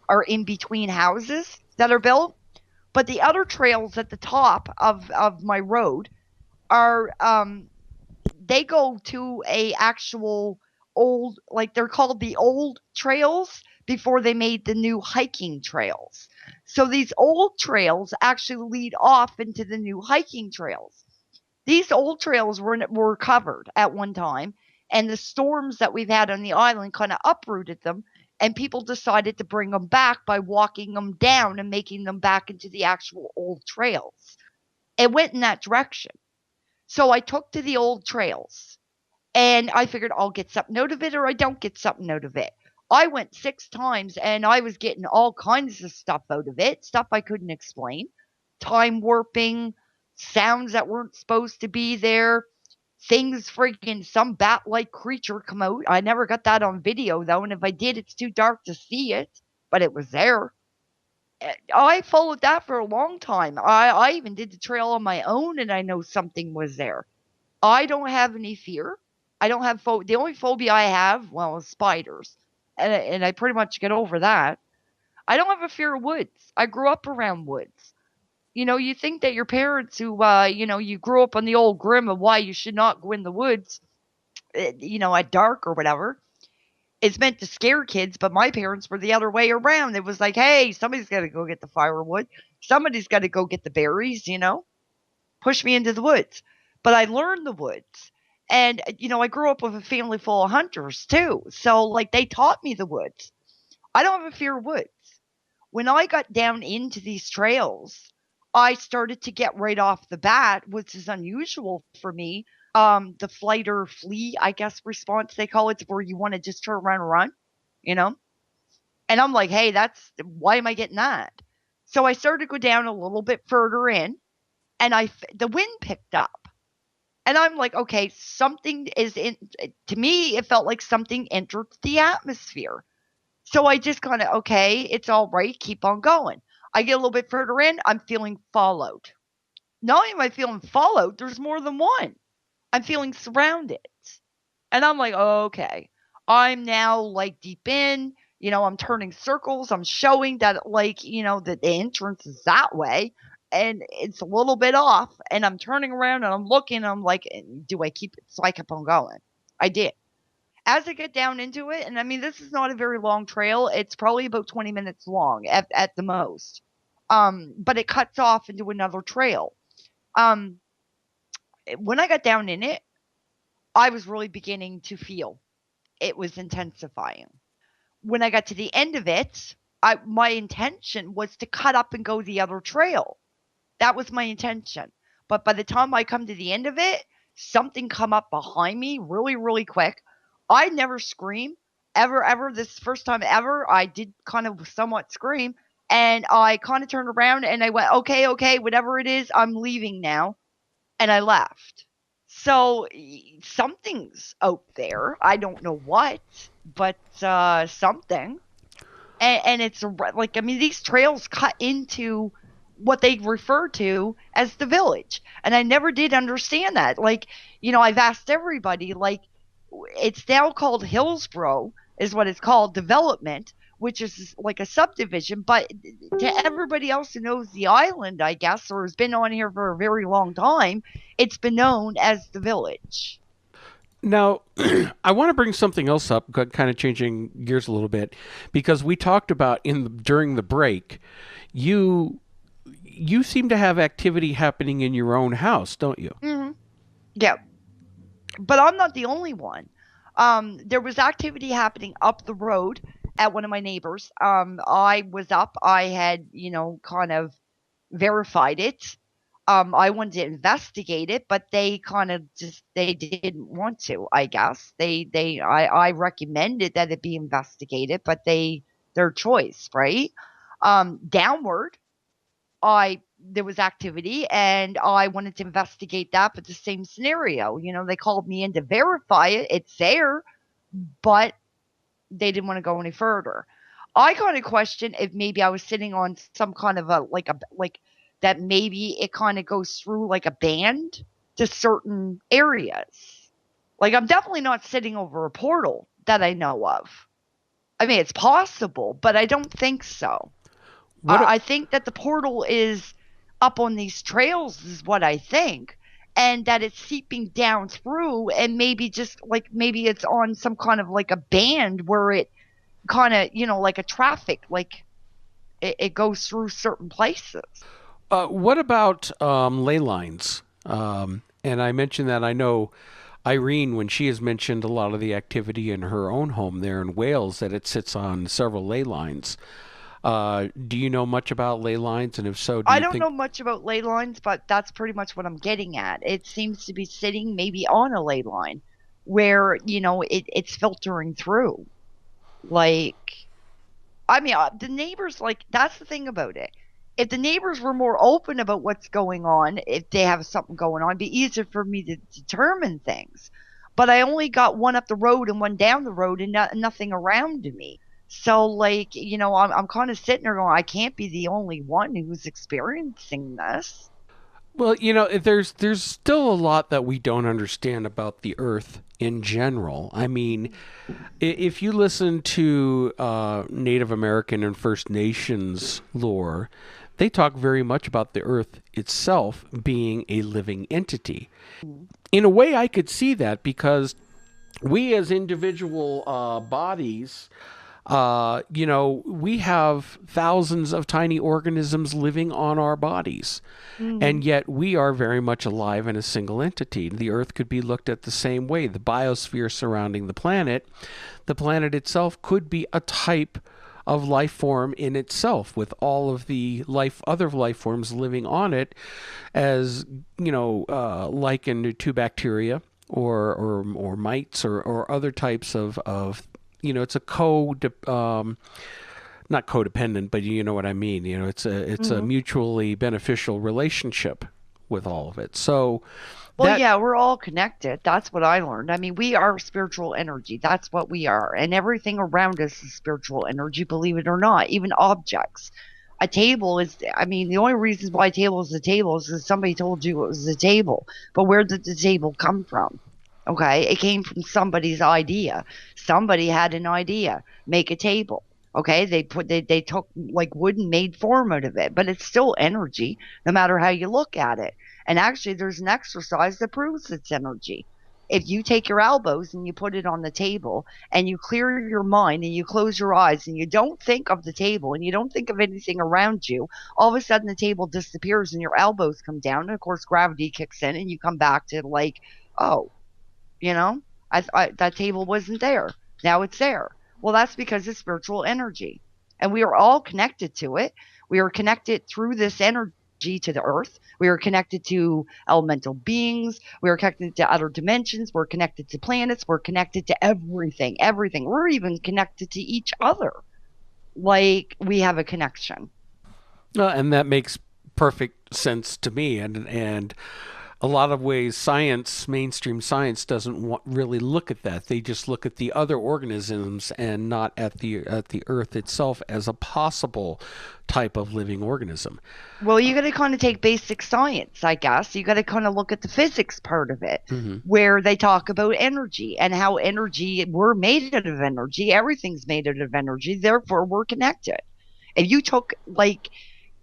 are in between houses that are built, but the other trails at the top of my road are they go to a actual old, like they're called the old trails before they made the new hiking trails. So these old trails actually lead off into the new hiking trails. These old trails were covered at one time, and the storms that we've had on the island kind of uprooted them, and people decided to bring them back by walking them down and making them back into the actual old trails. It went in that direction. So I took to the old trails, and I figured I'll get something out of it or I don't get something out of it. I went 6 times, and I was getting all kinds of stuff out of it, stuff I couldn't explain, time warping, sounds that weren't supposed to be there, things freaking, some bat-like creature come out. I never got that on video, though, and if I did, it's too dark to see it, but it was there. I followed that for a long time. I even did the trail on my own, and I know something was there. I don't have any fear. I don't have the only phobia I have, well, is spiders, and I pretty much get over that. I don't have a fear of woods. I grew up around woods. You know, you think that your parents who, you grew up on the old Grimm of why you should not go in the woods, at dark or whatever, it's meant to scare kids, but my parents were the other way around. It was like, hey, somebody's got to go get the firewood. Somebody's got to go get the berries, push me into the woods. But I learned the woods. And, I grew up with a family full of hunters too. So, like, they taught me the woods. I don't have a fear of woods. When I got down into these trails, I started to get right off the bat, which is unusual for me. The flight or flee, I guess, response they call it, where you want to just turn around and run, And I'm like, hey, why am I getting that? So I started to go down a little bit further in, and the wind picked up. And I'm like, okay, something is to me, it felt like something entered the atmosphere. So I just kind of, okay, it's all right, keep on going. I get a little bit further in, I'm feeling followed. Not only am I feeling followed, there's more than one. I'm feeling surrounded. And I'm like, okay, I'm now like deep in, I'm turning circles. I'm showing that that the entrance is that way. And it's a little bit off, and I'm turning around and I'm looking, and I'm like, do I keep it? So I kept on going. I did. As I get down into it, and I mean, this is not a very long trail. It's probably about 20 minutes long at the most. But it cuts off into another trail. When I got down in it, I was really beginning to feel it was intensifying. When I got to the end of it, my intention was to cut up and go the other trail. That was my intention. But by the time I come to the end of it, something come up behind me really, really quick. I never scream, ever. This first time ever, I did kind of somewhat scream. And I kind of turned around and I went, okay, whatever it is, I'm leaving now. And I left. So something's out there. I don't know what, but something. And it's like, I mean, these trails cut into what they refer to as the village. And I never did understand that. Like, I've asked everybody, like, it's now called Hillsborough, is what it's called, development, which is like a subdivision. But to everybody else who knows the island, I guess, or has been on here for a very long time, it's been known as the village. Now, I want to bring something else up, kind of changing gears a little bit, because we talked about during the break, you seem to have activity happening in your own house, don't you? Mm-hmm. Yeah. But I'm not the only one. There was activity happening up the road at one of my neighbors. I was up. I had, kind of verified it. I wanted to investigate it, but they kind of they didn't want to, I guess. I recommended that it be investigated, but their choice, right? Downward, there was activity, and I wanted to investigate that, but the same scenario. They called me in to verify it. It's there, but they didn't want to go any further. I kind of questioned if maybe I was sitting on some kind of that maybe it kind of goes through like a band to certain areas. Like, I'm definitely not sitting over a portal that I know of. I mean, it's possible, but I don't think so. I think that the portal is up on these trails is what I think, and that it's seeping down through, and maybe it's on some kind of like a band where it kind of, like a traffic, like it goes through certain places. What about ley lines? And I mentioned that I know Irene, when she has mentioned a lot of the activity in her own home there in Wales, that it sits on several ley lines. Do you know much about ley lines? And if so, I don't know much about ley lines, but that's pretty much what I'm getting at. It seems to be sitting maybe on a ley line where, it's filtering through. Like, I mean, the neighbors, like, that's the thing about it. If the neighbors were more open about what's going on, if they have something going on, it'd be easier for me to determine things. But I only got one up the road and one down the road and nothing around me. So, like, I'm kind of sitting there going, I can't be the only one who's experiencing this. Well, there's still a lot that we don't understand about the Earth in general. I mean, if you listen to Native American and First Nations lore, they talk very much about the earth itself being a living entity. In a way, I could see that because we as individual bodies, we have thousands of tiny organisms living on our bodies. And yet we are very much alive in a single entity. The Earth could be looked at the same way. The biosphere surrounding the planet itself could be a type of life form in itself, with all of the other life forms living on it, as likened to bacteria or mites or other types of it's a not codependent, but you know what I mean. It's a mutually beneficial relationship with all of it. So, we're all connected. That's what I learned. I mean, we are spiritual energy. That's what we are, and everything around us is spiritual energy. Believe it or not, even objects. A table is. I mean, the only reason why a table is a table is because somebody told you it was a table. But where did the table come from? Okay, it came from somebody's idea. Somebody had an idea. Make a table. Okay, they took like wood and made form out of it, but it's still energy, no matter how you look at it. And actually, there's an exercise that proves it's energy. If you take your elbows and you put it on the table and you clear your mind and you close your eyes and you don't think of the table and you don't think of anything around you, all of a sudden the table disappears and your elbows come down. And of course, gravity kicks in and you come back to like, oh, that table wasn't there. Now it's there. Well, that's because it's spiritual energy. And we are all connected to it. We are connected through this energy to the earth. We are connected to elemental beings. We are connected to other dimensions. We're connected to planets. We're connected to everything. We're even connected to each other. Like, we have a connection. And that makes perfect sense to me. And a lot of ways, mainstream science doesn't really look at that. They just look at the other organisms and not at the Earth itself as a possible type of living organism. Well, you got to kind of take basic science, I guess. You got to kind of look at the physics part of it, where they talk about energy and how we're made out of energy. Everything's made out of energy. Therefore, we're connected. If you took like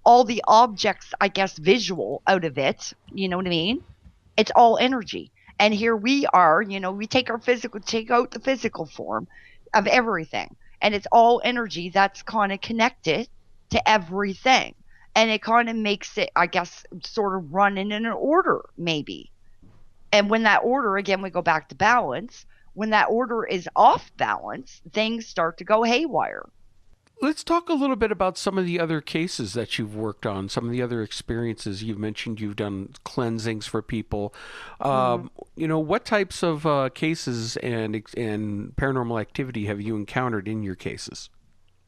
all the objects, I guess, visual out of it, you know what I mean? It's all energy. And here we are, we take out the physical form of everything. And it's all energy that's kind of connected to everything. And it kind of makes it, I guess, sort of run in an order, maybe. And when that order, again, we go back to balance, when that order is off balance, things start to go haywire. Let's talk a little bit about some of the other cases that you've worked on, some of the other experiences. You've mentioned you've done cleansings for people. What types of cases and paranormal activity have you encountered in your cases?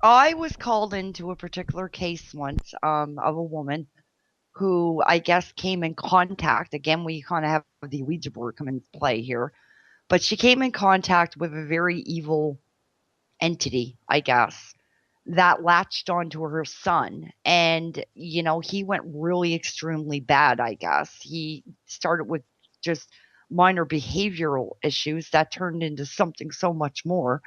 I was called into a particular case once of a woman who I guess came in contact. Again, we kind of have the Ouija board come into play here. But she came in contact with a very evil entity, I guess, that latched onto her son. And, he went really extremely bad, I guess. He started with just minor behavioral issues that turned into something so much more,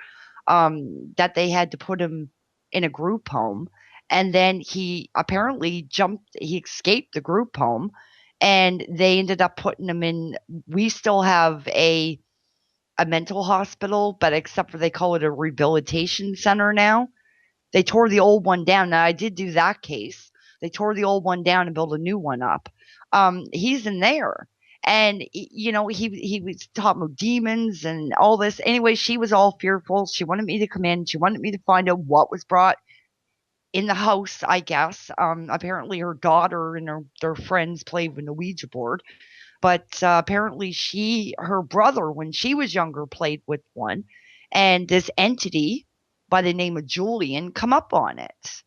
that they had to put him in a group home. And then he apparently escaped the group home, and they ended up putting him in. We still have a mental hospital, but except for they call it a rehabilitation center now. They tore the old one down. Now, I did do that case. They tore the old one down and built a new one up. He's in there. And, he was talking about demons and all this. Anyway, she was all fearful. She wanted me to come in. She wanted me to find out what was brought in the house, I guess. Apparently her daughter and their friends played with the Ouija board. But apparently her brother, when she was younger, played with one. And this entity by the name of Julian come up on it.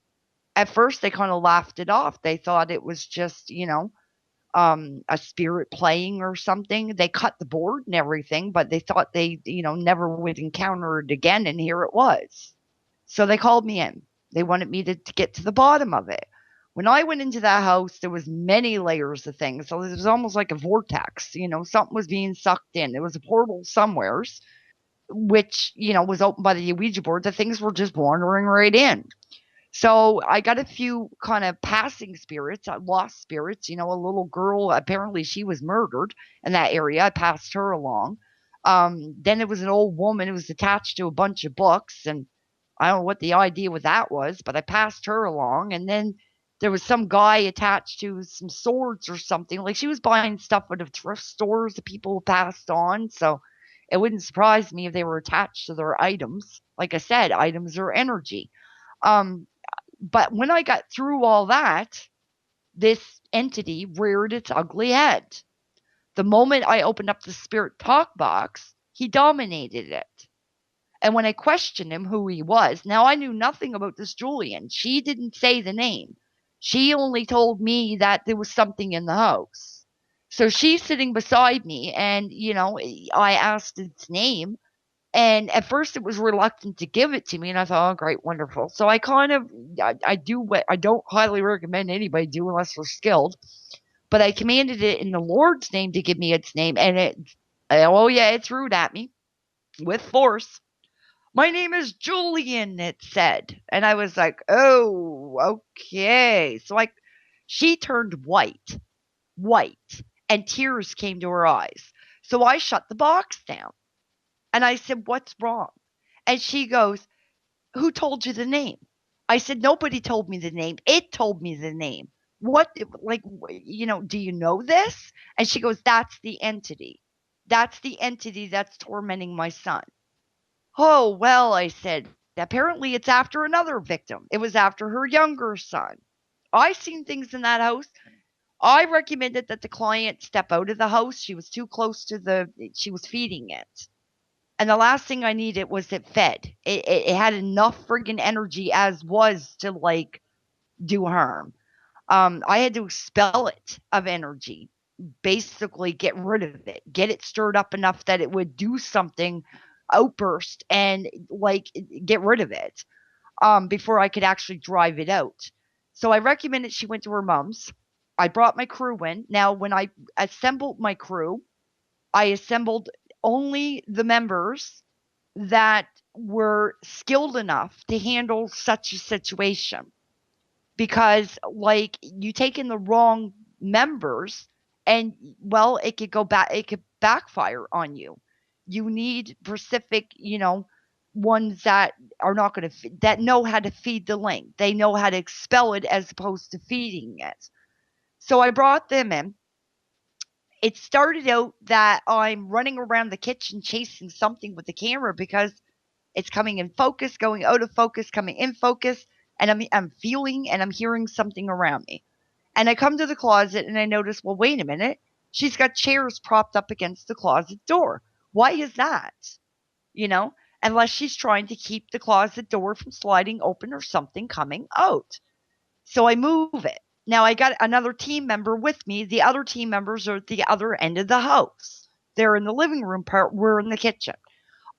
At first, they kind of laughed it off. They thought it was just, a spirit playing or something. They cut the board and everything, but they thought they, never would encounter it again. And here it was. So they called me in. They wanted me to get to the bottom of it. When I went into that house, there was many layers of things. So it was almost like a vortex. Something was being sucked in. There was a portal somewheres, which, was opened by the Ouija board. The things were just wandering right in. So I got a few kind of passing spirits, lost spirits. A little girl, apparently she was murdered in that area. I passed her along. Then it was an old woman who was attached to a bunch of books, and I don't know what the idea with that was, but I passed her along. And then there was some guy attached to some swords or something. Like, she was buying stuff at the thrift stores that people passed on. So it wouldn't surprise me if they were attached to their items. Like I said, items are energy. But when I got through all that, this entity reared its ugly head. The moment I opened up the spirit talk box, he dominated it. And when I questioned him who he was, now I knew nothing about this Julian. She didn't say the name. She only told me that there was something in the house. So she's sitting beside me, and, I asked its name. And at first it was reluctant to give it to me, and I thought, oh, great, wonderful. So I do what I don't highly recommend anybody do unless they're skilled. But I commanded it in the Lord's name to give me its name, and it threw it at me with force. My name is Julian, it said. And I was like, oh, okay. So she turned white, and tears came to her eyes. So I shut the box down. And I said, what's wrong? And she goes, who told you the name? I said, nobody told me the name. It told me the name. What, do you know this? And she goes, that's the entity. That's the entity that's tormenting my son. Oh, well, I said, apparently it's after another victim. It was after her younger son. I've seen things in that house. I recommended that the client step out of the house. She was too close to she was feeding it. And the last thing I needed was it fed. It had enough friggin' energy as was to, do harm. I had to expel it of energy. Basically get rid of it. Get it stirred up enough that it would do something, outburst, and, get rid of it before I could actually drive it out. So I recommended she went to her mom's. I brought my crew in. Now, when I assembled my crew, I assembled only the members that were skilled enough to handle such a situation. Because, you take in the wrong members and, well, it could backfire on you. You need specific, ones that are not going to, that know how to feed the link. They know how to expel it as opposed to feeding it. So I brought them in. It started out that I'm running around the kitchen chasing something with the camera because it's coming in focus, going out of focus, coming in focus, and I'm feeling and I'm hearing something around me. And I come to the closet and I notice, well, wait a minute. She's got chairs propped up against the closet door. Why is that? Unless she's trying to keep the closet door from sliding open or something coming out. So I move it. Now, I got another team member with me. The other team members are at the other end of the house. They're in the living room part. We're in the kitchen.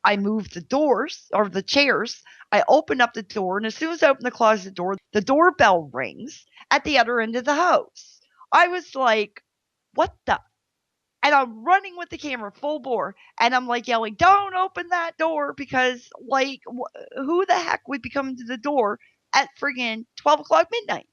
I move the doors or the chairs. I open up the door. And as soon as I open the closet door, the doorbell rings at the other end of the house. I was like, what the? And I'm running with the camera full bore. And I'm yelling, don't open that door because who the heck would be coming to the door at friggin' 12 o'clock midnight?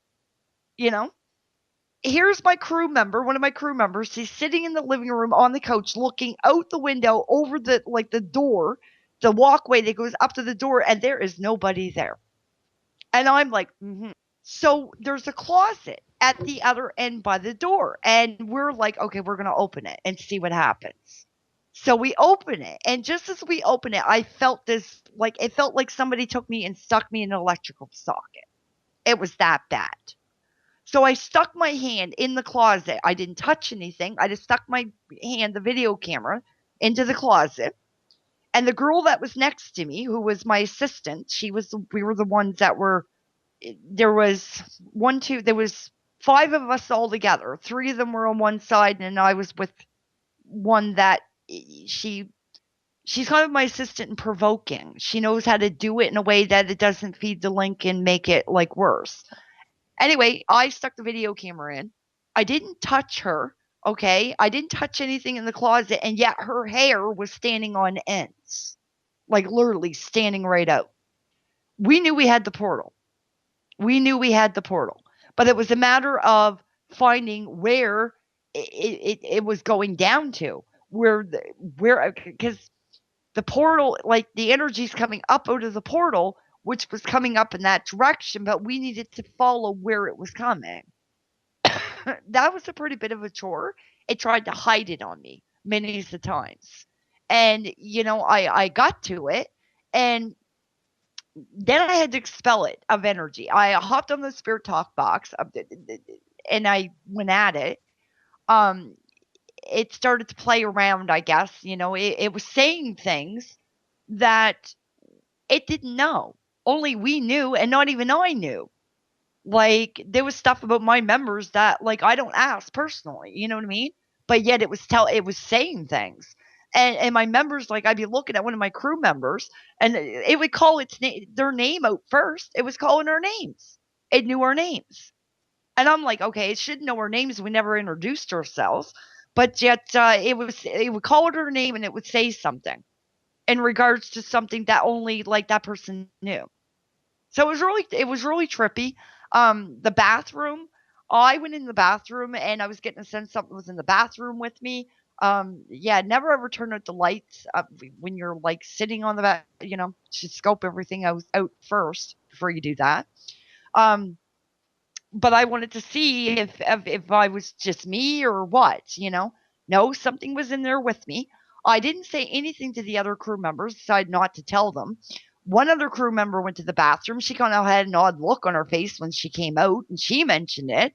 Here's my crew member, one of my crew members. He's sitting in the living room on the couch looking out the window over the door, the walkway that goes up to the door, and there is nobody there. And I'm like, mm-hmm. So there's a closet at the other end by the door. And we're like, okay, we're going to open it and see what happens. So we open it. And just as we open it, I felt this, it felt like somebody took me and stuck me in an electrical socket. It was that bad. So I stuck my hand in the closet. I didn't touch anything. I just stuck my hand, the video camera, into the closet. And the girl that was next to me, who was my assistant, we were the ones that were, there was 5 of us all together. 3 of them were on one side, and I was with one that she's kind of my assistant in provoking. She knows how to do it in a way that it doesn't feed the link and make it worse. Anyway, I stuck the video camera in. I didn't touch her, okay? I didn't touch anything in the closet, and yet her hair was standing on ends. Literally standing right out. We knew we had the portal. We knew we had the portal, but it was a matter of finding where it was going down to, because the portal, like the energy's coming up out of the portal, which was coming up in that direction, but we needed to follow where it was coming. That was a pretty bit of a chore. It tried to hide it on me many of the times. And, I got to it, and then I had to expel it of energy. I hopped on the spirit talk box, and I went at it. It started to play around, I guess. It was saying things that it didn't know. Only we knew, and not even I knew. Like, there was stuff about my members that, like, I don't ask personally, you know what I mean? But yet it was saying things. And my members, like, I'd be looking at one of my crew members, and it would call their name out first. It was calling our names. It knew our names. And I'm like, okay, it should know our names. We never introduced ourselves. But yet it would call her name, and it would say something in regards to something that only, like, that person knew. So it was really trippy. The bathroom, I went in the bathroom, and I was getting a sense something was in the bathroom with me. Never ever turn out the lights when you're, like, sitting on the back, should scope everything out first before you do that. But I wanted to see if I was just me or what, No, something was in there with me. I didn't say anything to the other crew members, decided not to tell them. One other crew member went to the bathroom. She kind of had an odd look on her face when she came out, and she mentioned it.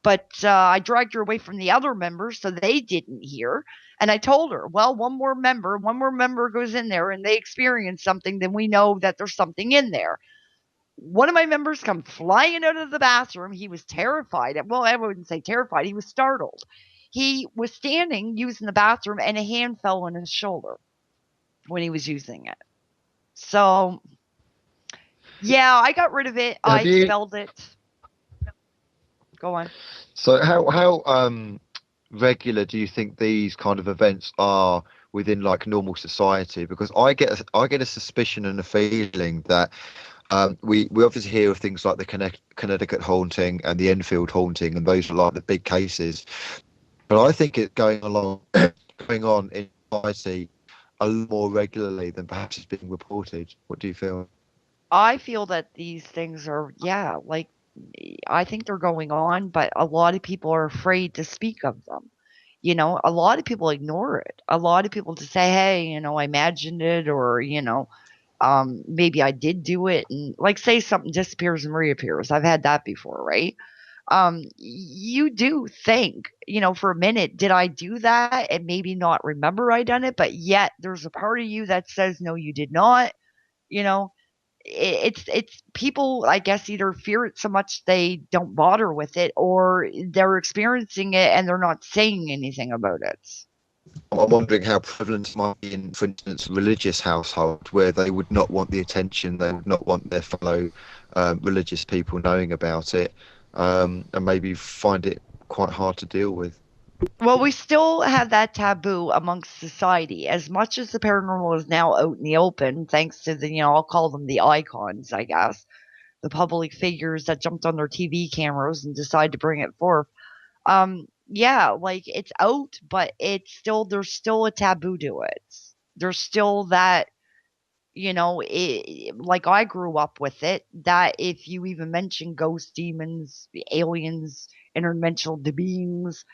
But I dragged her away from the other members so they didn't hear. And I told her, well, one more member goes in there and they experience something, then we know that there's something in there. One of my members come flying out of the bathroom. He was terrified. Well, I wouldn't say terrified. He was startled. He was standing using the bathroom, and a hand fell on his shoulder when he was using it. So, yeah, I got rid of it. I expelled it. Go on. So how regular do you think these kind of events are within, like, normal society? Because I get a suspicion and a feeling that we obviously hear of things like the Connecticut haunting and the Enfield haunting, and those are like the big cases. But I think it's going on in society a lot more regularly than perhaps it's being reported. What do you feel? I feel that these things are, I think they're going on, but a lot of people are afraid to speak of them. A lot of people ignore it. A lot of people just say, hey, I imagined it, or, maybe I did do it, and, like, say something disappears and reappears. I've had that before, right? You do think, for a minute, did I do that? And maybe not remember I done it, but yet there's a part of you that says, no, you did not. It's people, I guess, either fear it so much they don't bother with it, or they're experiencing it and they're not saying anything about it. I'm wondering how prevalent it might be in, for instance, religious household, where they would not want the attention, they would not want their fellow religious people knowing about it, and maybe find it quite hard to deal with. Well, we still have that taboo amongst society. As much as the paranormal is now out in the open, thanks to the, I'll call them the icons, I guess, the public figures that jumped on their TV cameras and decided to bring it forth. It's out, but there's still a taboo to it. There's still that, like, I grew up with it, that if you even mention ghosts, demons, aliens, interdimensional beings,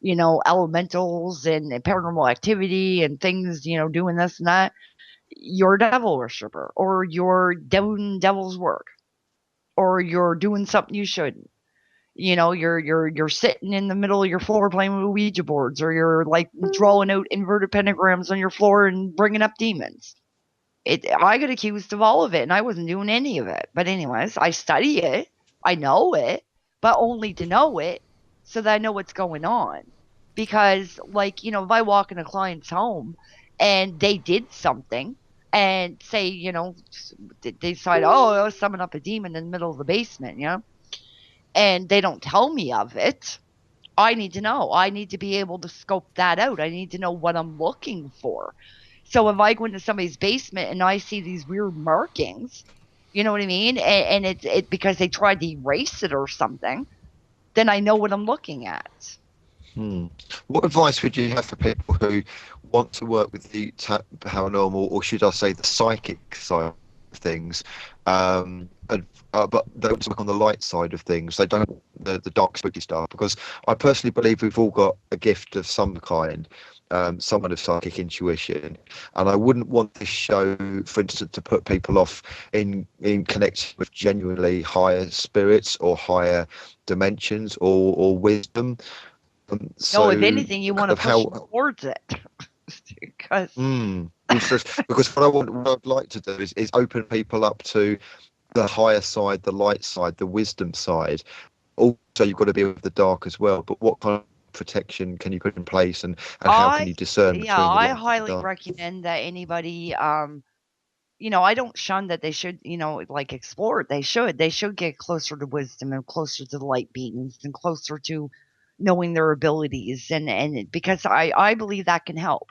elementals and paranormal activity and things, doing this and that, you're a devil worshiper, or you're doing devil's work, or you're doing something you shouldn't. You're sitting in the middle of your floor playing with Ouija boards, or you're, like, drawing out inverted pentagrams on your floor and bringing up demons. I got accused of all of it, and I wasn't doing any of it. But anyways, I study it, I know it, but only to know it so that I know what's going on. Because, like, if I walk in a client's home and they did something, and say, they decide, I'll summon up a demon in the middle of the basement, and they don't tell me of it, I need to know. I need to be able to scope that out. I need to know what I'm looking for. So if I go into somebody's basement and I see these weird markings, You know what I mean? And it's because they tried to erase it or something. Then I know what I'm looking at. What advice would you have for people who want to work with the paranormal, or should I say the psychic side of things, but they want to work on the light side of things? They don't the dark spooky stuff, because I personally believe we've all got a gift of some kind, some kind of psychic intuition, and I wouldn't want this show, for instance, to put people off in connection with genuinely higher spirits or higher dimensions or wisdom. So if anything, you want to push towards it. because because what I'd like to do is open people up to the higher side, the light side, the wisdom side. Also, you've got to be with the dark as well. But what kind of protection can you put in place, and how can you discern between the light I and the highly dark? recommend that anybody I don't shun that they should, like explore it. They should get closer to wisdom and closer to the light beings and closer to knowing their abilities. And because I believe that can help.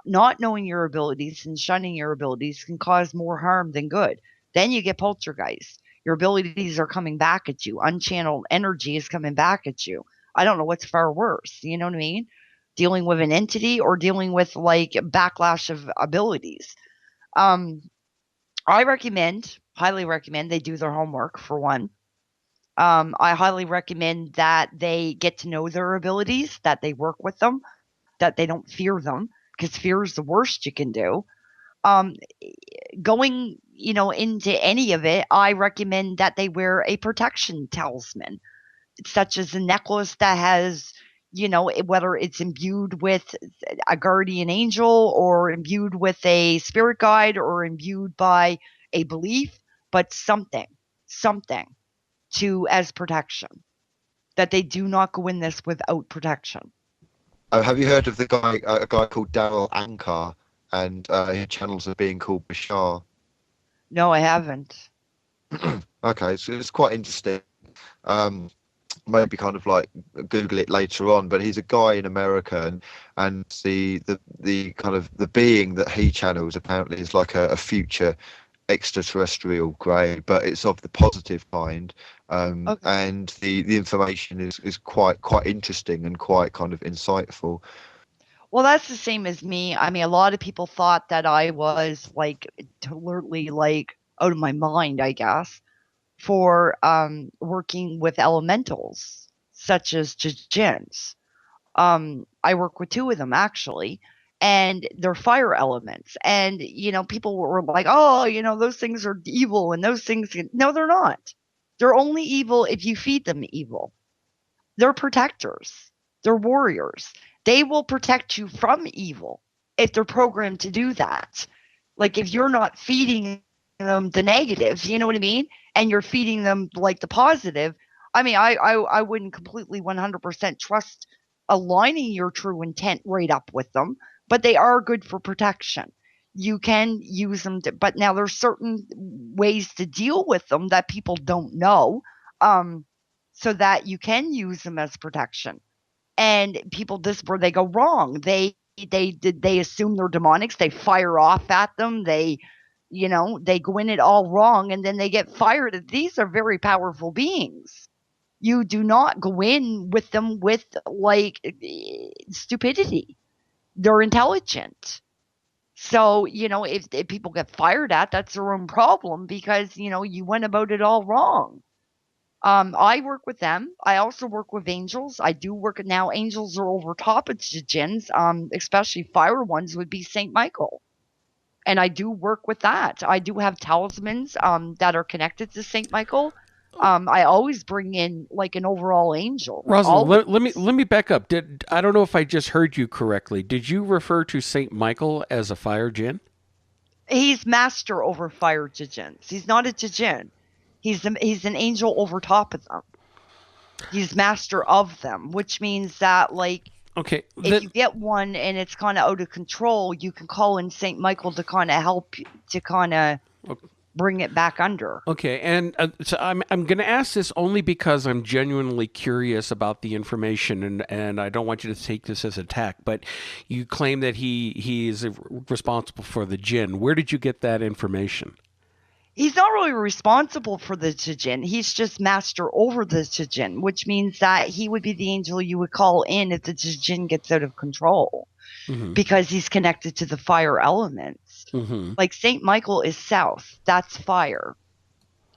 Not knowing your abilities and shunning your abilities can cause more harm than good. Then you get poltergeist. Your abilities are coming back at you. Unchanneled energy is coming back at you. I don't know what's far worse. You know what I mean? Dealing with an entity or dealing with like backlash of abilities. I highly recommend they do their homework, for one. I highly recommend that they get to know their abilities, that they work with them, that they don't fear them, because fear is the worst you can do. Going, into any of it, I recommend that they wear a protection talisman, such as a necklace that has, whether it's imbued with a guardian angel or imbued with a spirit guide or imbued by a belief, but something as protection, that they do not go in this without protection. Have you heard of a guy called Daryl Ankar, and his channels are being called Bashar? No, I haven't. Okay, so it's quite interesting. Maybe kind of like Google it later on, but he's a guy in America, and the kind of the being that he channels apparently is like a future extraterrestrial grey, but it's of the positive kind. Okay. And the information is quite interesting and quite kind of insightful. Well, that's the same as me. I mean, a lot of people thought that I was like totally like out of my mind, I guess, for working with elementals such as jinns. I work with two of them actually, and they're fire elements. And people were like, "Oh, those things are evil," and those things. No, they're not. They're only evil if you feed them evil. They're protectors. They're warriors. They will protect you from evil if they're programmed to do that. Like if you're not feeding them the negatives, you know what I mean? And you're feeding them like the positive. I mean, I wouldn't completely 100% trust aligning your true intent right up with them, but they are good for protection. You can use them, but now there's certain ways to deal with them that people don't know, so that you can use them as protection. And people, this is where they go wrong. They assume they're demonics. They fire off at them. They go in it all wrong, and then they get fired. These are very powerful beings. You do not go in with them with like stupidity. They're intelligent. So, if people get fired at, that's their own problem, because, you went about it all wrong. I work with them. I also work with angels. I do work now. Angels are over top of jinns, especially fire ones would be Saint Michael. And I do work with that. I do have talismans that are connected to Saint Michael. I always bring in like an overall angel. Rosalind, let me back up. I don't know if I just heard you correctly. Did you refer to Saint Michael as a fire djinn? He's master over fire jinns. He's not a djinn. He's an angel over top of them. He's master of them, which means that like, okay, if you get one and it's kind of out of control, you can call in Saint Michael to kind of help you, to kind of bring it back under. Okay, and so I'm going to ask this only because I'm genuinely curious about the information, and I don't want you to take this as an attack, but you claim that he is responsible for the jinn. Where did you get that information? he's not really responsible for the Tijin. He's just master over the Tijin, which means that he would be the angel you would call in if the Tijin gets out of control, because he's connected to the fire elements. Like Saint Michael is south. That's fire.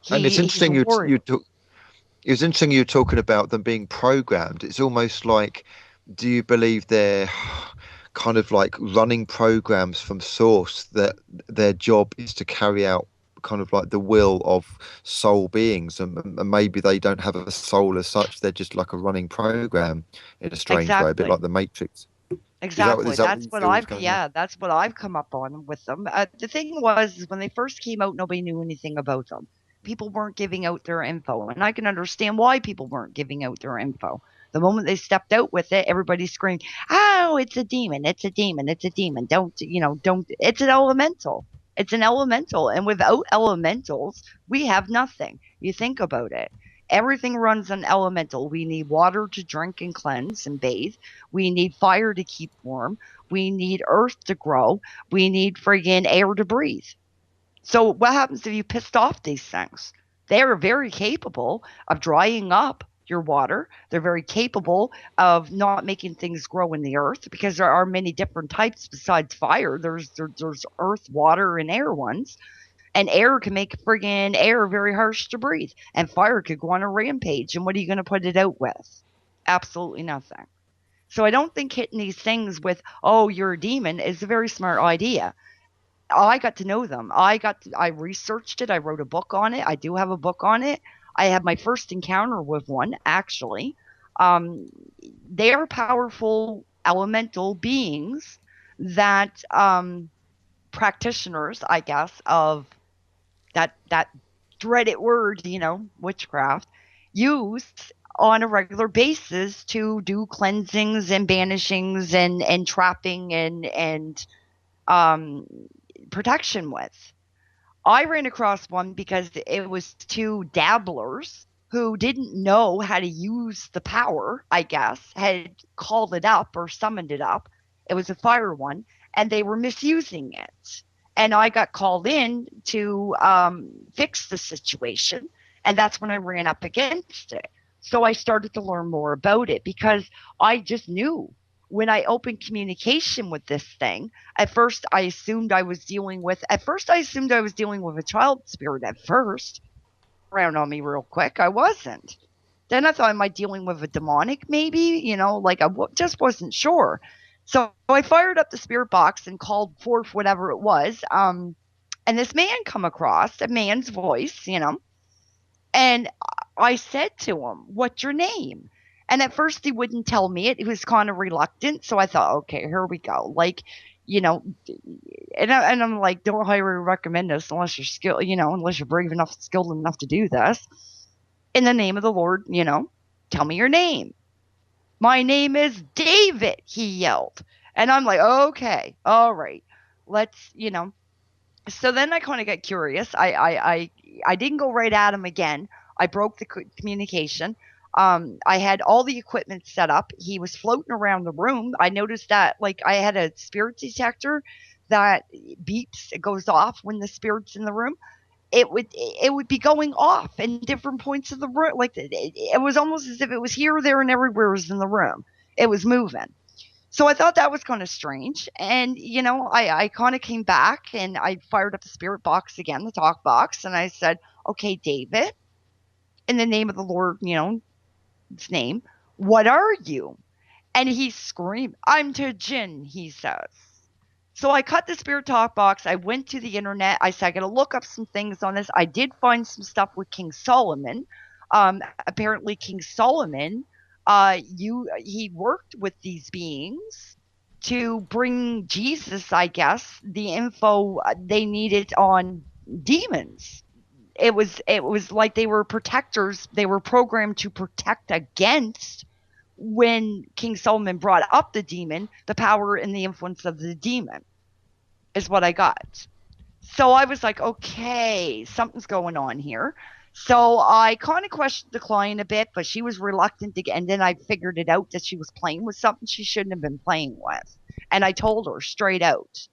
And it's interesting it was interesting you were talking about them being programmed. It's almost like, do you believe they're kind of like running programs from source, that their job is to carry out kind of like the will of soul beings, and maybe they don't have a soul as such, they're just like a running program in a strange way, a bit like the Matrix. Exactly. That's what I've come up on with them. The thing was, when they first came out, nobody knew anything about them. People weren't giving out their info, and I can understand why people weren't giving out their info. The moment they stepped out with it, everybody screamed, "Oh, it's a demon! It's a demon! It's a demon! Don't. It's an elemental. It's an elemental, and without elementals, we have nothing." You think about it. Everything runs on elemental. We need water to drink and cleanse and bathe. We need fire to keep warm. We need earth to grow. We need friggin' air to breathe. So what happens if you pissed off these things? They are very capable of drying up your water. They're very capable of not making things grow in the earth, because there are many different types besides fire. There's earth, water, and air ones. And air can make friggin' air very harsh to breathe. And fire could go on a rampage. And what are you going to put it out with? Absolutely nothing. So I don't think hitting these things with, "Oh, you're a demon," is a very smart idea. I got to know them. I researched it. I wrote a book on it. I do have a book on it. I had my first encounter with one, actually. They are powerful elemental beings that practitioners, I guess, of that dreaded word, witchcraft, use on a regular basis to do cleansings and banishings and trapping and protection with. I ran across one because it was two dabblers who didn't know how to use the power, I guess, had called it up or summoned it up. It was a fire one, and they were misusing it. And I got called in to fix the situation, and that's when I ran up against it. So I started to learn more about it, because I just knew when I opened communication with this thing. At first I assumed I was dealing with a child spirit at first. Around on me real quick. I wasn't. Then I thought, am I dealing with a demonic maybe? I just wasn't sure. So I fired up the spirit box and called forth whatever it was. And this man come across, a man's voice, and I said to him, "What's your name?" And at first he wouldn't tell me it. He was kind of reluctant. So I thought, okay, here we go. And I'm like, don't highly recommend this unless you're skilled, unless you're brave enough, skilled enough to do this. In the name of the Lord, tell me your name. "My name is David," he yelled. And I'm like, okay, all right, let's, So then I kind of got curious. I didn't go right at him again. I broke the communication. I had all the equipment set up. He was floating around the room. I noticed that, I had a spirit detector that beeps. It goes off when the spirit's in the room. It would be going off in different points of the room. It was almost as if it was here, there, and everywhere was in the room. It was moving. So I thought that was kind of strange. And, I kind of came back and I fired up the spirit box again, the talk box. And I said, "Okay, David, in the name of the Lord, his name, what are you?" And he screamed, "I'm Tijin," he says. So I cut the spirit talk box. I went to the internet. I said, I got to look up some things on this. I did find some stuff with King Solomon. Apparently King Solomon, he worked with these beings to bring Jesus, I guess, the info they needed on demons. It was like they were protectors. They were programmed to protect against, when King Solomon brought up the demon, the power and the influence of the demon is what I got. So I was like, okay, something's going on here. So I kind of questioned the client a bit, but she was reluctant to get, and then I figured it out that she was playing with something she shouldn't have been playing with. And I told her straight out,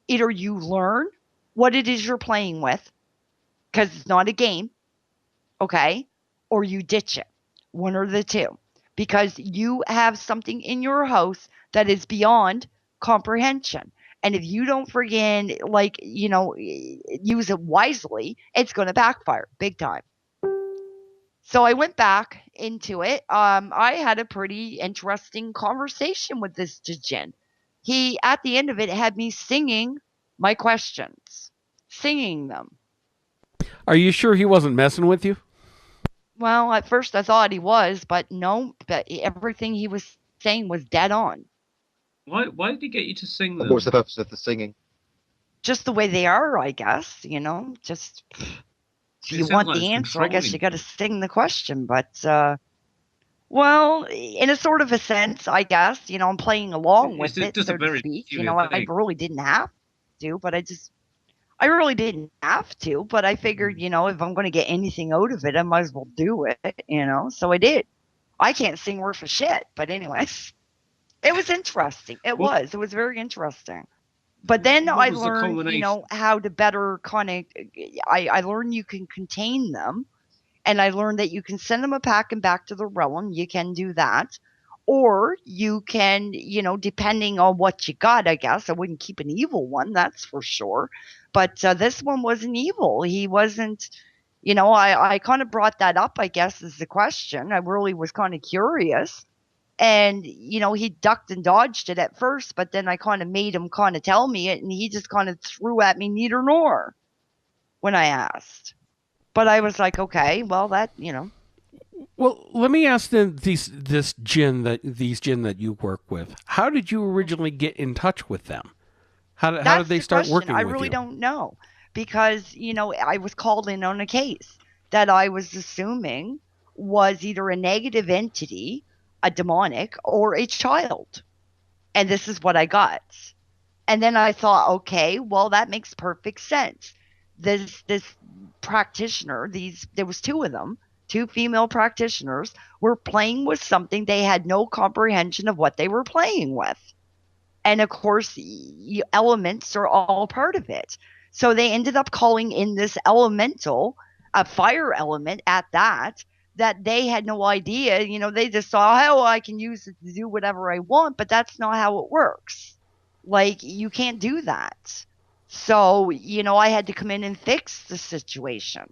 either you learn what it is you're playing with, because it's not a game, okay? Or you ditch it, one or the two, because you have something in your house that is beyond comprehension. And if you don't friggin' use it wisely, it's going to backfire big time. So I went back into it. I had a pretty interesting conversation with this Jin. He, at the end of it, had me singing my questions, singing them. Are you sure he wasn't messing with you? Well, at first I thought he was, but no, but everything he was saying was dead on. Why did he get you to sing them? What's the purpose of the singing? Just the way they are, I guess, just... If you want the answer, I guess you got to sing the question. But, well, in a sort of a sense, I guess, I'm playing along with it, so to speak. I really didn't have to, but I really didn't have to. But I figured, if I'm going to get anything out of it, I might as well do it, So I did. I can't sing worth a shit. But anyways, it was interesting. It was very interesting. But then I learned, how to better kind of, I learned you can contain them, and I learned that you can send them a packing back to the realm. You can do that. Or you can, depending on what you got, I guess. I wouldn't keep an evil one, that's for sure. But this one wasn't evil. He wasn't, I kind of brought that up, I guess, as the question. I really was kind of curious. And, he ducked and dodged it at first, but then I kind of made him kind of tell me it, and he just kind of threw at me neither nor when I asked. But I was like, okay, well, that. Well, let me ask then these jinn that you work with. How did you originally get in touch with them? How did they start working with you? I really don't know, because, I was called in on a case that I was assuming was either a negative entity, a demonic, or a child. And this is what I got. And then I thought, okay, well, that makes perfect sense. This practitioner, there was two of them, two female practitioners, were playing with something they had no comprehension of what they were playing with. And of course, elements are all part of it. So they ended up calling in this elemental, a fire element at that they had no idea. They just saw, oh, I can use it to do whatever I want, but that's not how it works. Like, you can't do that. So, I had to come in and fix the situation.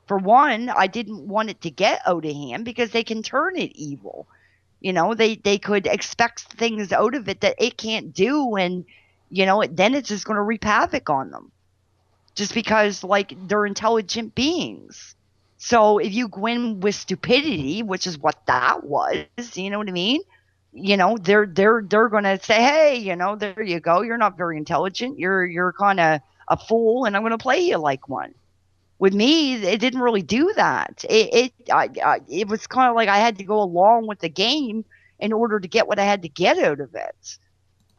For one, I didn't want it to get out of hand because they can turn it evil. They could expect things out of it that it can't do, and, then it's just going to wreak havoc on them. Just because, they're intelligent beings. So if you go in with stupidity, which is what that was, you know what I mean? They're going to say, hey, there you go. You're not very intelligent. You're kind of a fool, and I'm going to play you like one. With me, it didn't really do that. It was kind of like I had to go along with the game in order to get what I had to get out of it.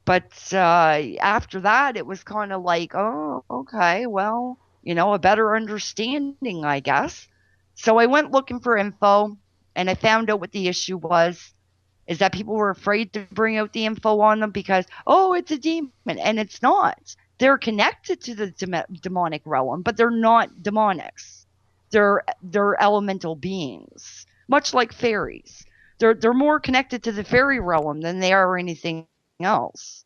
But after that, it was kind of like, oh, okay, well, a better understanding, I guess. So I went looking for info, and I found out what the issue was, is that people were afraid to bring out the info on them because, oh, it's a demon, and it's not. They're connected to the demonic realm, but they're not demonics. They're elemental beings, much like fairies. They're more connected to the fairy realm than they are anything else.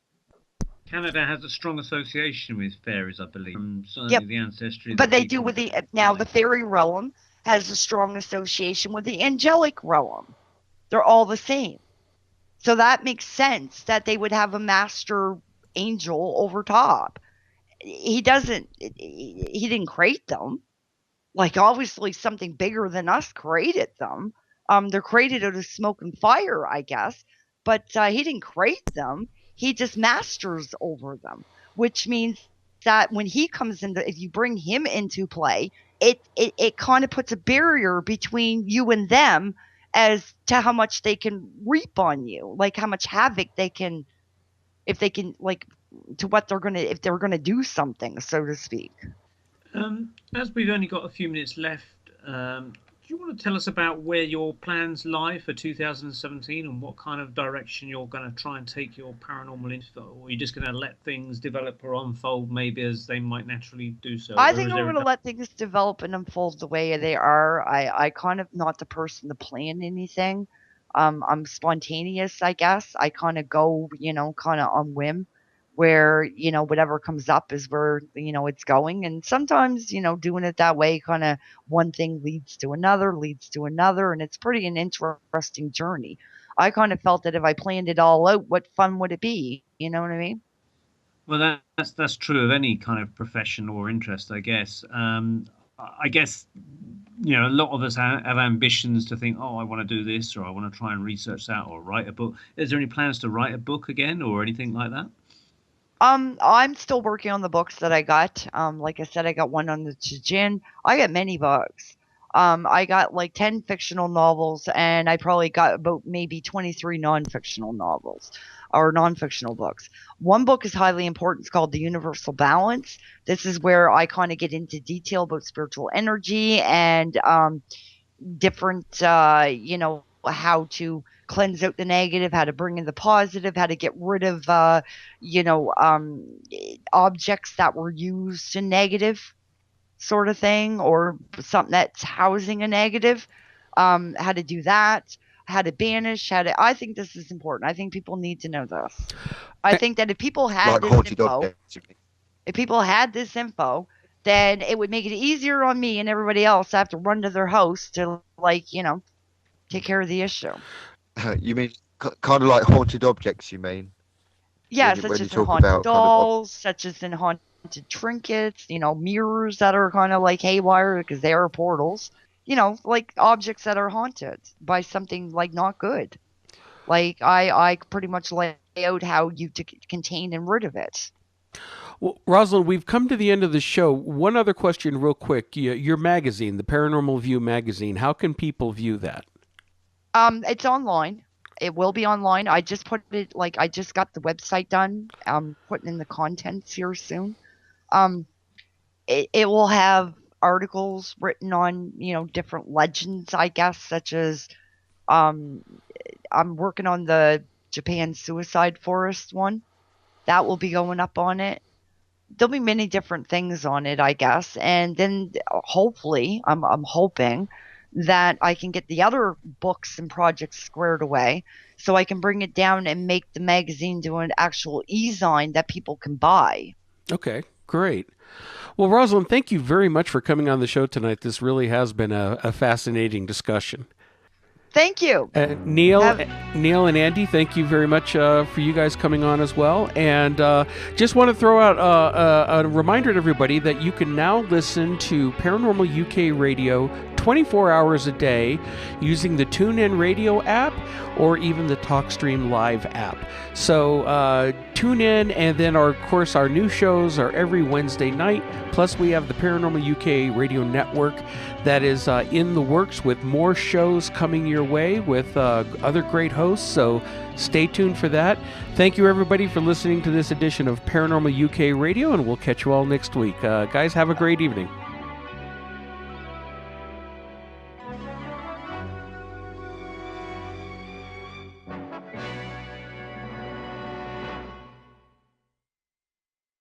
Canada has a strong association with fairies, I believe. Yep. The ancestry. But they do with the fairy realm has a strong association with the angelic realm. They're all the same. So that makes sense that they would have a master angel over top. He didn't create them. Like, obviously something bigger than us created them. They're created out of smoke and fire, I guess. But he didn't create them. He just masters over them, which means that when he comes in, if you bring him into play, it kind of puts a barrier between you and them as to how much they can reap on you, like how much havoc they can, if they can, like, to what they're gonna, if they're gonna do something, so to speak. As we've only got a few minutes left, do you want to tell us about where your plans lie for 2017 and what kind of direction you're going to try and take your paranormal info? Or are you just going to let things develop or unfold maybe as they might naturally do so? I think I'm going to let things develop and unfold the way they are. I kind of not the person to plan anything. I'm spontaneous, I guess. I kind of go, kind of on whim, where, whatever comes up is where, it's going. And sometimes, doing it that way, kind of one thing leads to another. And it's pretty an interesting journey. I kind of felt that if I planned it all out, what fun would it be? You know what I mean? Well, that's true of any kind of profession or interest, I guess. I guess, a lot of us have ambitions to think, oh, I want to do this, or I want to try and research that, or write a book. Is there any plans to write a book again or anything like that? I'm still working on the books that I got. Like I said, I got one on the Jin. I got many books. I got like 10 fictional novels, and I probably got about maybe 23 non-fictional novels or non-fictional books. One book is highly important. It's called The Universal Balance. This is where I kind of get into detail about spiritual energy and different, how to cleanse out the negative, how to bring in the positive, how to get rid of, objects that were used in negative sort of thing, or something that's housing a negative, how to do that, how to banish, I think this is important. I think people need to know this. I think that if people had this info, then it would make it easier on me and everybody else to have to run to their house to, take care of the issue. You mean kind of like haunted objects, you mean? Yeah, such as in haunted dolls, such as in haunted trinkets, mirrors that are kind of like haywire because they are portals, like objects that are haunted by something like not good. Like I pretty much lay out how you contain and rid of it. Well, Rosalind, we've come to the end of the show. One other question real quick. Your magazine, the Paranormal View magazine, how can people view that? It's online. It will be online. I just put it, I just got the website done. I'm putting in the contents here soon. It will have articles written on, different legends, I guess, such as, I'm working on the Japan suicide forest one. That will be going up on it. There'll be many different things on it, I guess. And then hopefully, I'm hoping that I can get the other books and projects squared away so I can bring it down and make the magazine do an actual e-zine that people can buy. Okay, great. Well, Rosalind, thank you very much for coming on the show tonight. This really has been a fascinating discussion. Thank you. Neil and Andy, thank you very much for you guys coming on as well. And just want to throw out a reminder to everybody that you can now listen to Paranormal UK Radio 24 hours a day using the TuneIn Radio app or even the TalkStream Live app. So tune in, and then of course our new shows are every Wednesday night. Plus we have the Paranormal UK Radio Network that is in the works with more shows coming your way with other great hosts. So stay tuned for that. Thank you everybody for listening to this edition of Paranormal UK Radio, and we'll catch you all next week. Guys, have a great evening.